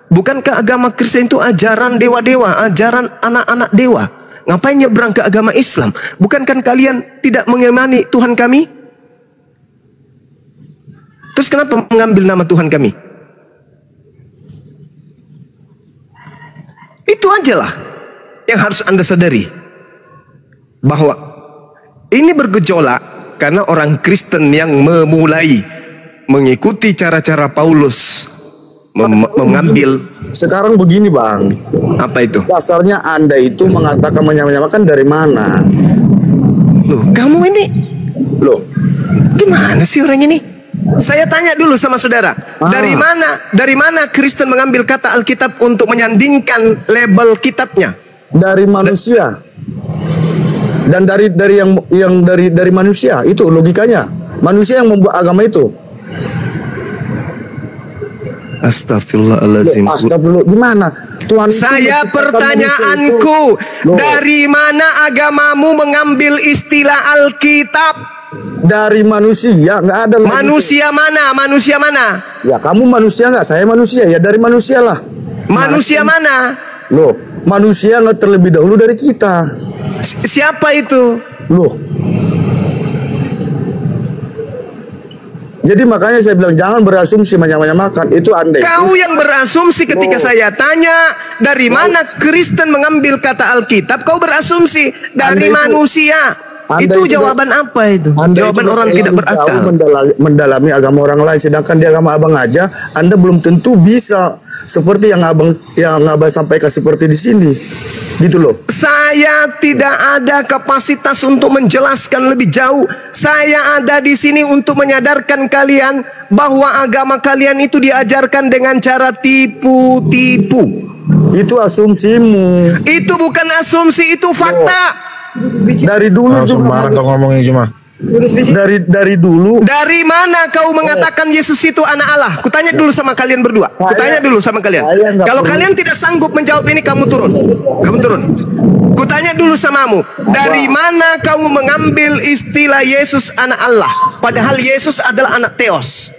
Bukankah agama Kristen itu ajaran dewa-dewa, ajaran anak-anak dewa? Ngapain nyebrang ke agama Islam? Bukankah kalian tidak mengimani Tuhan kami? Terus kenapa mengambil nama Tuhan kami? Itu ajalah yang harus Anda sadari. Bahwa ini bergejolak karena orang Kristen yang memulai mengikuti cara-cara Paulus mengambil. Sekarang begini Bang, apa itu? Dasarnya Anda itu mengatakan menyamakan dari mana? Loh, kamu ini, loh, gimana sih orang ini? Saya tanya dulu sama saudara, dari mana Kristen mengambil kata Alkitab untuk menyandingkan label kitabnya? Dari manusia. Dan dari manusia, itu logikanya. Manusia yang membuat agama itu. Astagfirullahaladzim. Astagfirullah, gimana? Tuhan saya pertanyaanku, dari mana agamamu mengambil istilah Alkitab? Dari manusia, nggak ada lagi. Manusia mana? Manusia mana? Ya kamu manusia nggak? Saya manusia, ya dari manusia lah. Manusia mana? Loh, manusia nggak terlebih dahulu dari kita. Siapa itu? Loh. Jadi makanya saya bilang jangan berasumsi menyamakan. Itu Anda. Kau yang berasumsi ketika saya tanya dari mana Kristen mengambil kata Alkitab, kau berasumsi dari manusia. Itu jawaban apa itu? Jawaban orang tidak berakal. Mendalami agama orang lain, sedangkan di agama abang aja Anda belum tentu bisa seperti yang abang sampaikan seperti di sini, gitu loh. Saya tidak ada kapasitas untuk menjelaskan lebih jauh. Saya ada di sini untuk menyadarkan kalian bahwa agama kalian itu diajarkan dengan cara tipu-tipu. Itu asumsimu. Itu bukan asumsi, itu fakta. Dari dulu juga ngomongin cuma. Dari dulu. Dari mana kau mengatakan Yesus itu anak Allah? Kutanya dulu sama kalian berdua. Kutanya dulu sama kalian. Kalau kalian tidak sanggup menjawab ini, kamu turun. Kamu turun. Kutanya dulu samamu. Dari mana kamu mengambil istilah Yesus anak Allah? Padahal Yesus adalah anak Theos.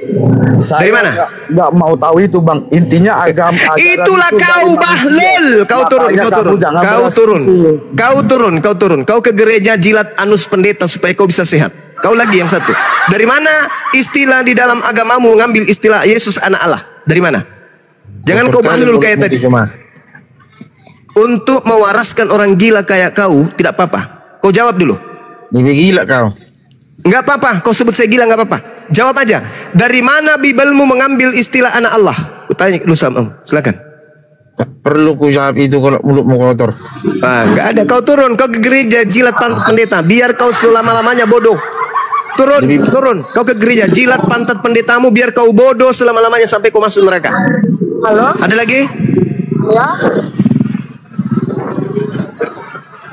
Dari mana? Nggak mau tahu itu Bang. Intinya agama. Itulah kau bahlul. Kau turun. Kau turun. Kau ke gereja jilat anus pendeta supaya kau bisa sehat. Kau lagi yang satu. Dari mana istilah di dalam agamamu mengambil istilah Yesus anak Allah? Dari mana? Jangan kau bahlul kayak tadi. Untuk mewaraskan orang gila kayak kau tidak apa-apa. Kau jawab dulu. Lebih gila kau. Enggak apa-apa. Kau sebut saya gila enggak apa-apa. Jawab aja. Dari mana Bibelmu mengambil istilah anak Allah? Ku tanya lu sama. Silakan. Tak perlu ku jawab itu kalau mulutmu kotor. Enggak ada. Kau turun. Kau ke gereja jilat pendeta. Biar kau selama-lamanya bodoh. Turun. Kau ke gereja jilat pantat pendetamu biar kau bodoh selama-lamanya sampai kau masuk neraka. Halo? Ada lagi? Ya.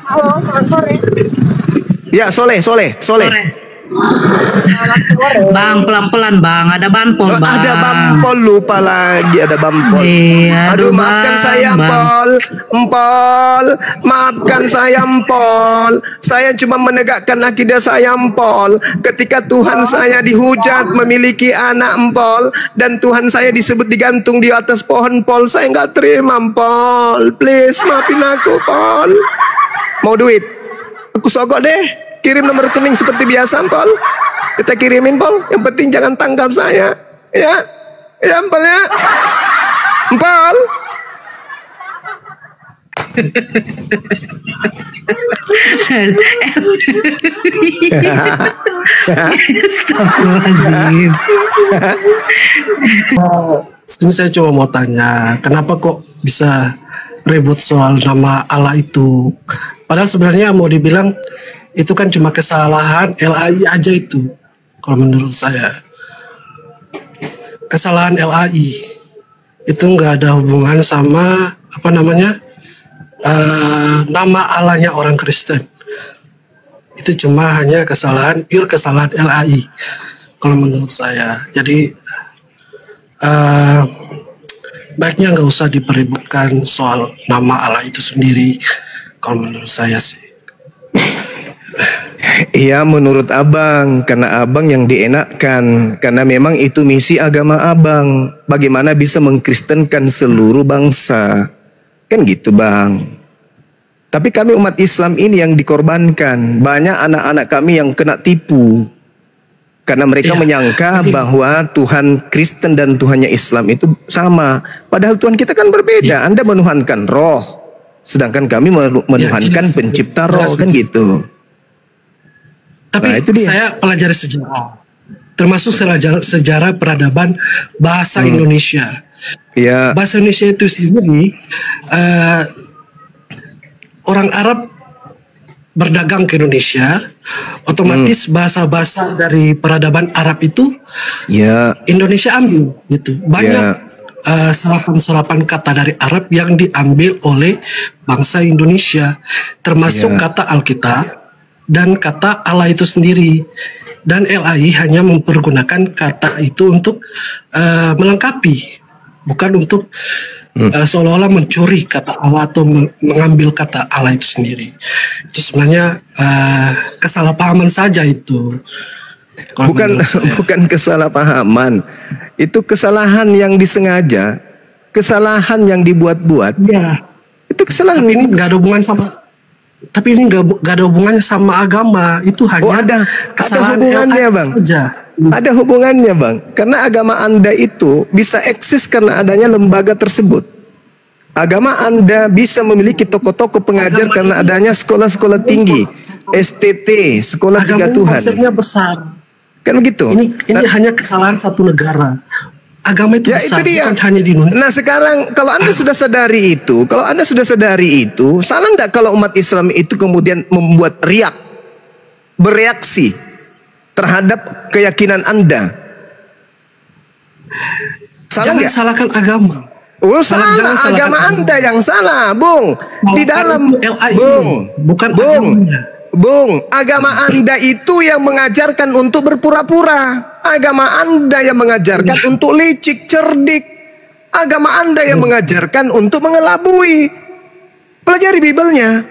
Halo, selamat sore. Ya, Soleh. Bang, pelan-pelan Bang, ada Bampol Bang. Ada Bampol, lupa lagi ada Bampol. Iya, aduh, maafkan saya Empol. Maafkan saya Empol. Saya cuma menegakkan akidah saya Empol. Ketika Tuhan saya dihujat memiliki anak Empol, dan Tuhan saya disebut digantung di atas pohon Pol, saya nggak terima Empol. Please maafin aku Pol. Mau duit? Aku sogok deh. Kirim nomor rekening seperti biasa, Pol. Kita kirimin, Pol. Yang penting jangan tangkap saya. Ya. Ya empalnya. Empal. Astagfirullahaladzim. Ini saya cuma mau tanya, kenapa kok bisa ribut soal nama Allah itu? Padahal sebenarnya mau dibilang itu kan cuma kesalahan LAI aja itu. Kalau menurut saya, kesalahan LAI itu nggak ada hubungan sama apa namanya nama Allahnya orang Kristen. Itu cuma hanya kesalahan, pure kesalahan LAI. Kalau menurut saya, jadi baiknya nggak usah dipeributkan soal nama Allah itu sendiri. Kalau menurut saya sih. Iya, menurut abang, karena abang yang dienakkan, karena memang itu misi agama abang. Bagaimana bisa mengkristenkan seluruh bangsa, kan gitu bang. Tapi kami umat Islam ini yang dikorbankan. Banyak anak-anak kami yang kena tipu. Karena mereka menyangka bahwa Tuhan Kristen dan Tuhannya Islam itu sama. Padahal Tuhan kita kan berbeda. Anda menuhankan roh, sedangkan kami menuhankan pencipta roh, kan gitu. Tapi nah, itu dia. Saya pelajari sejarah, termasuk sejarah peradaban bahasa Indonesia. Ya. Bahasa Indonesia itu sendiri, orang Arab berdagang ke Indonesia, otomatis bahasa-bahasa dari peradaban Arab itu Indonesia ambil gitu. Banyak serapan-serapan kata dari Arab yang diambil oleh bangsa Indonesia, termasuk kata Alkitab dan kata Allah itu sendiri. Dan LAI hanya mempergunakan kata itu untuk melengkapi, bukan untuk seolah-olah mencuri kata Allah atau mengambil kata Allah itu sendiri. Itu sebenarnya kesalahpahaman saja itu. Bukan kesalahpahaman. Itu kesalahan yang disengaja, kesalahan yang dibuat-buat. Ya. Itu kesalahan. Tapi ini nggak ada hubungan sama. Tapi ini nggak ada hubungannya sama agama. Itu hanya kesalahan hubungannya, Bang. Saja. Ada hubungannya, Bang. Karena agama Anda itu bisa eksis karena adanya lembaga tersebut. Agama Anda bisa memiliki tokoh-tokoh pengajar karena adanya sekolah-sekolah tinggi, STT, sekolah tiga Tuhan. Konsepnya besar. Kan begitu. Ini hanya kesalahan satu negara. Agama itu besar, itu dia. Bukan hanya di Indonesia. Nah sekarang kalau Anda sudah sadari itu, salah enggak kalau umat Islam itu kemudian membuat bereaksi terhadap keyakinan Anda? Jangan salahkan agama. Oh, salah agama Anda yang salah, Bung. Di dalam bukan Bung, agama Anda itu yang mengajarkan untuk berpura-pura. Agama Anda yang mengajarkan untuk licik, cerdik. Agama Anda yang mengajarkan untuk mengelabui. Pelajari Bible-nya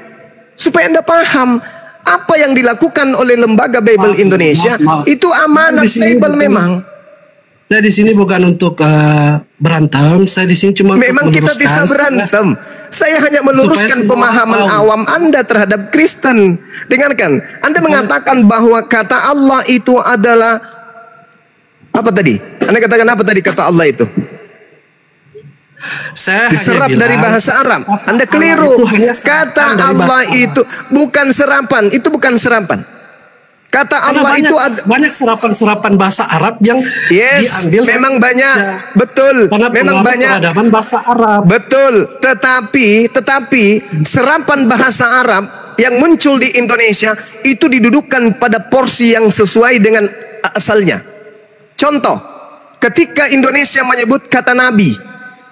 supaya Anda paham apa yang dilakukan oleh lembaga Bible Indonesia. Itu amanat Bible memang. Saya di sini bukan untuk berantem. Saya di sini cuma memang untuk kita tidak berantem. Saya hanya meluruskan pemahaman awam Anda terhadap Kristen. Dengarkan, Anda mengatakan bahwa kata Allah itu adalah apa tadi? Anda katakan apa tadi kata Allah itu? Saya diserap dari bahasa Arab. Anda keliru. Kata Allah itu bukan serapan. Itu bukan serapan. Kata Allah itu banyak serapan-serapan bahasa Arab yang diambil. Memang banyak, betul. Memang banyak peradaban bahasa Arab. Betul. Tetapi serapan bahasa Arab yang muncul di Indonesia itu didudukkan pada porsi yang sesuai dengan asalnya. Contoh, ketika Indonesia menyebut kata Nabi,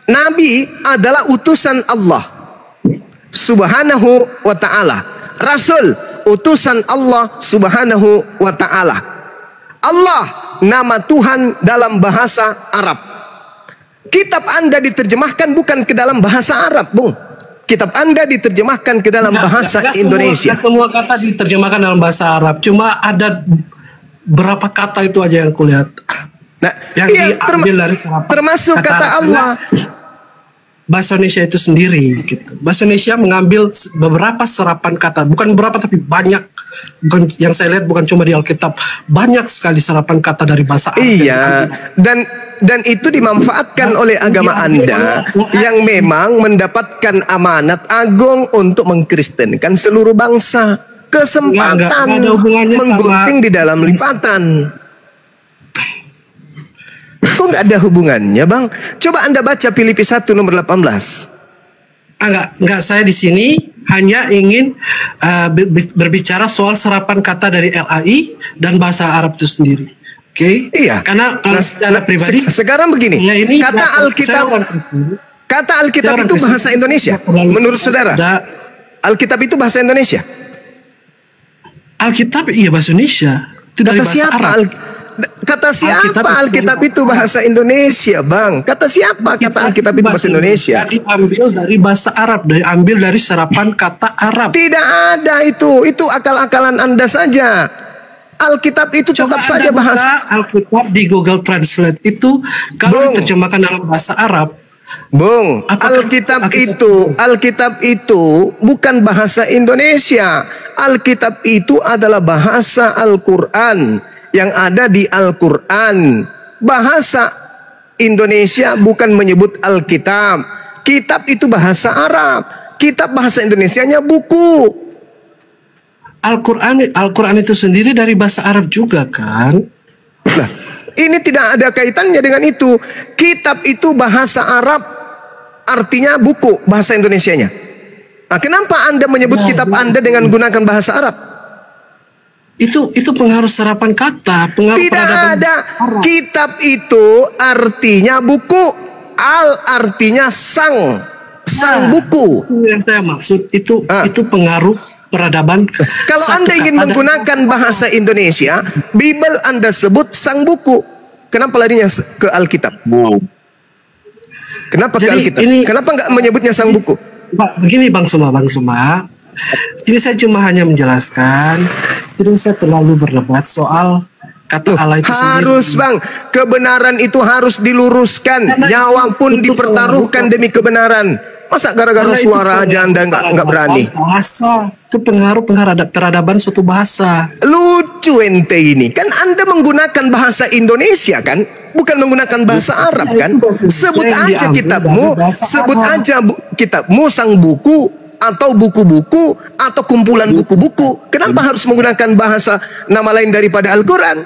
Nabi adalah utusan Allah Subhanahu wa ta'ala. Rasul, utusan Allah Subhanahu wa ta'ala. Allah, nama Tuhan dalam bahasa Arab. Kitab Anda diterjemahkan bukan ke dalam bahasa Arab, Bung. Kitab Anda diterjemahkan ke dalam bahasa Indonesia. Semua kata diterjemahkan dalam bahasa Arab. Cuma ada berapa kata itu aja yang kulihat. Nah, yang diambil dari termasuk kata Allah. Bahasa Indonesia itu sendiri gitu. Bahasa Indonesia mengambil beberapa serapan kata, bukan beberapa tapi banyak. Bukan, yang saya lihat bukan cuma di Alkitab, banyak sekali serapan kata dari bahasa Arab. Iya. Dan Dan itu dimanfaatkan oleh agama Anda yang memang mendapatkan amanat agung untuk mengkristenkan seluruh bangsa. Kesempatan menggunting di dalam lipatan. Kok nggak ada hubungannya, Bang? Coba Anda baca Filipi 1 nomor 18. Enggak, saya di sini hanya ingin berbicara soal serapan kata dari LAI dan bahasa Arab itu sendiri. Oke? Iya. Karena kalau secara pribadi sekarang begini, ya ini kata Alkitab itu bahasa Indonesia. Menurut saudara, Alkitab itu bahasa Indonesia. Alkitab iya bahasa Indonesia. Itu dari bahasa Arab. Kata siapa Alkitab itu bahasa Indonesia, Bang? Kata siapa kata Alkitab itu bahasa Indonesia? Diambil dari bahasa Arab, diambil dari serapan kata Arab. Tidak ada itu akal-akalan Anda saja. Alkitab itu tetap saja bahasa. Alkitab di Google Translate itu kalau diterjemahkan dalam bahasa Arab. Bung, Alkitab itu bukan bahasa Indonesia. Alkitab itu adalah bahasa Al-Quran yang ada di Al-Quran. Bahasa Indonesia bukan menyebut Alkitab. Kitab itu bahasa Arab. Kitab bahasa Indonesianya buku. Al-Quran itu sendiri dari bahasa Arab juga kan? Nah, ini tidak ada kaitannya dengan itu. Kitab itu bahasa Arab, artinya buku bahasa Indonesianya. Nah, kenapa Anda menyebut kitab Anda dengan gunakan bahasa Arab? Itu pengaruh serapan kata, pengaruh tidak ada. Arab. Kitab itu artinya buku, artinya sang buku. Itu yang saya maksud, itu pengaruh peradaban. Kalau Anda ingin menggunakan bahasa Indonesia, Bible Anda sebut sang buku. Kenapa larinya ke Alkitab? Kenapa ke Alkitab? Kenapa nggak menyebutnya sang buku? Begini Bang Suma. Ini saya cuma hanya menjelaskan. Jadi saya terlalu berdebat soal kata Allah itu sendiri. Harus Bang, kebenaran itu harus diluruskan. Nyawa pun dipertaruhkan demi kebenaran. Masa gara-gara suara aja Anda nggak berani? Bahasa itu pengaruh peradaban suatu bahasa. Lucu ente ini. Kan Anda menggunakan bahasa Indonesia kan? Bukan menggunakan bahasa Arab kan? Sebut aja kitabmu, sebut aja kitabmu sang buku atau buku-buku atau kumpulan buku-buku. Kenapa harus menggunakan bahasa nama lain daripada Al-Quran?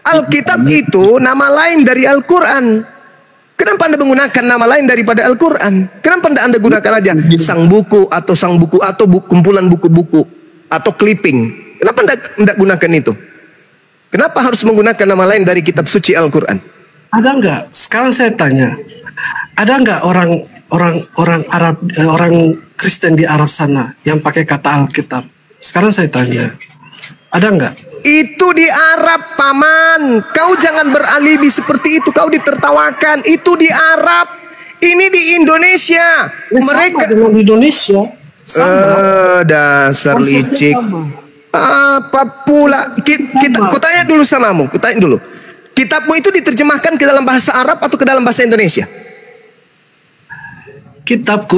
Alkitab itu nama lain dari Al-Quran. Kenapa Anda menggunakan nama lain daripada Al-Quran? Kenapa Anda gunakan aja sang buku atau kumpulan buku-buku atau clipping? Kenapa Anda gunakan itu? Kenapa harus menggunakan nama lain dari kitab suci Al-Quran? Ada nggak? Sekarang saya tanya, ada nggak orang Arab, orang Kristen di Arab sana yang pakai kata Alkitab? Sekarang saya tanya, ada nggak? Itu di Arab, Paman. Kau jangan beralibi seperti itu. Kau ditertawakan. Itu di Arab. Ini di Indonesia. Mereka dengan Indonesia. Dasar licik. Apa pula? Ku tanya dulu samamu. Ku tanya dulu. Kitabmu itu diterjemahkan ke dalam bahasa Arab atau ke dalam bahasa Indonesia? Kitabku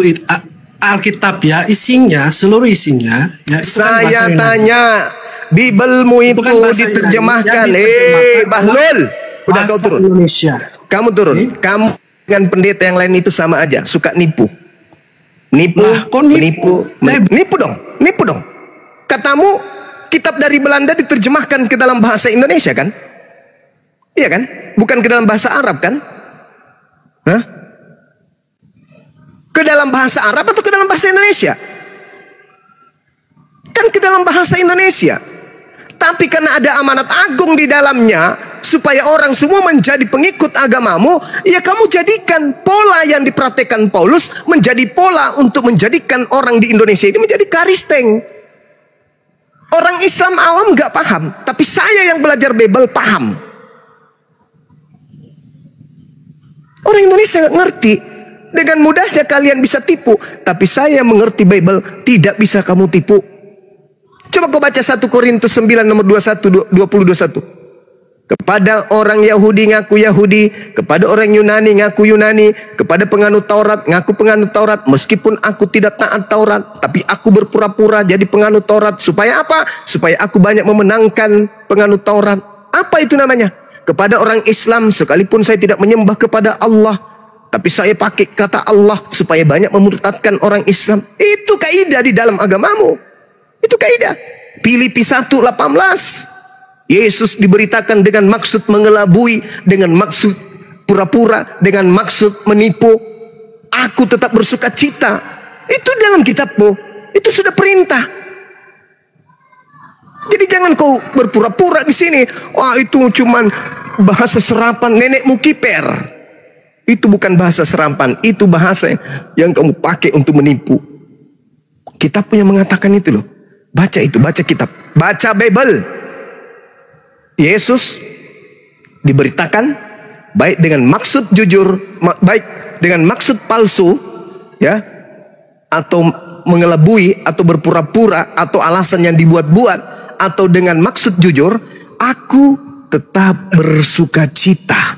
Alkitab ya, isinya, seluruh isinya. Ya, saya tanya. Biblemu itu diterjemahkan. Bahlul, udah kau turun. Indonesia. Kamu turun. Kamu dengan pendeta yang lain itu sama aja, suka nipu. Nipu dong. Katamu kitab dari Belanda diterjemahkan ke dalam bahasa Indonesia kan? Iya kan? Bukan ke dalam bahasa Arab kan? Hah? Ke dalam bahasa Arab atau ke dalam bahasa Indonesia? Kan ke dalam bahasa Indonesia. Tapi karena ada amanat agung di dalamnya, supaya orang semua menjadi pengikut agamamu, ya kamu jadikan pola yang dipraktekkan Paulus menjadi pola untuk menjadikan orang di Indonesia ini menjadi Kristen. Orang Islam awam nggak paham, tapi saya yang belajar Bible paham. Orang Indonesia nggak ngerti. Dengan mudahnya kalian bisa tipu, tapi saya mengerti Bible, tidak bisa kamu tipu. Coba kau baca 1 Korintus 9 nomor 20-21. Kepada orang Yahudi ngaku Yahudi, kepada orang Yunani ngaku Yunani, kepada penganut Taurat ngaku penganut Taurat, meskipun aku tidak taat Taurat, tapi aku berpura-pura jadi penganut Taurat. Supaya apa? Supaya aku banyak memenangkan penganut Taurat. Apa itu namanya? kepada orang Islam, sekalipun saya tidak menyembah kepada Allah, tapi saya pakai kata Allah supaya banyak memurtadkan orang Islam. Itu kaidah di dalam agamamu. Itu kaidah. Filipi 1:18. Yesus diberitakan dengan maksud mengelabui, dengan maksud pura-pura, dengan maksud menipu. Aku tetap bersuka cita. Itu dalam kitabmu. Itu sudah perintah. Jadi jangan kau berpura-pura di sini. Wah, itu cuman bahasa serapan nenekmu kiper. Itu bukan bahasa serapan, itu bahasa yang kamu pakai untuk menipu. Kitabnya mengatakan itu loh. Baca itu, baca kitab, baca Bible. Yesus diberitakan baik dengan maksud jujur, baik dengan maksud palsu, ya, atau mengelabui, atau berpura-pura, atau alasan yang dibuat-buat, atau dengan maksud jujur. Aku tetap bersuka cita.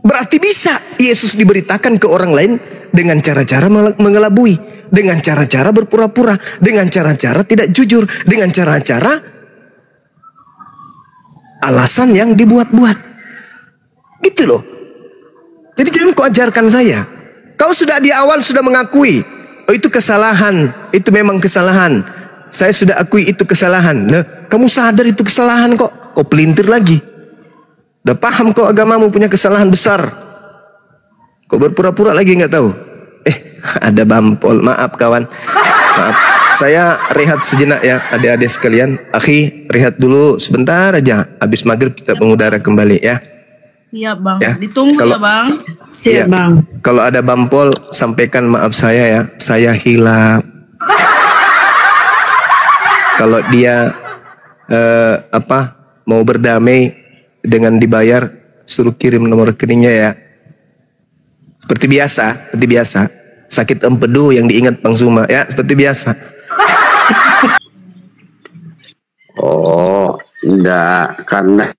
Berarti bisa Yesus diberitakan ke orang lain dengan cara-cara mengelabui, dengan cara-cara berpura-pura, dengan cara-cara tidak jujur, dengan cara-cara alasan yang dibuat-buat. Gitu loh. Jadi jangan kau ajarkan saya. Kau sudah di awal sudah mengakui, oh itu kesalahan, itu memang kesalahan. Saya sudah akui itu kesalahan. Nah, kamu sadar itu kesalahan kok. Kau pelintir lagi. Udah paham kok agamamu punya kesalahan besar. Kok berpura-pura lagi nggak tahu? Ada Bampol. Maaf kawan. Maaf. Saya rehat sejenak ya adik-adik sekalian. Akhi, rehat dulu sebentar aja. Habis maghrib kita mengudara kembali ya. Iya bang. Ya. Ditunggu ya bang. Siap bang. Kalau ada Bampol sampaikan maaf saya ya. Saya hilap. Kalau dia mau berdamai dengan dibayar, suruh kirim nomor rekeningnya ya. Seperti biasa, sakit empedu yang diingat Bang Suma ya, seperti biasa. Oh, enggak, karena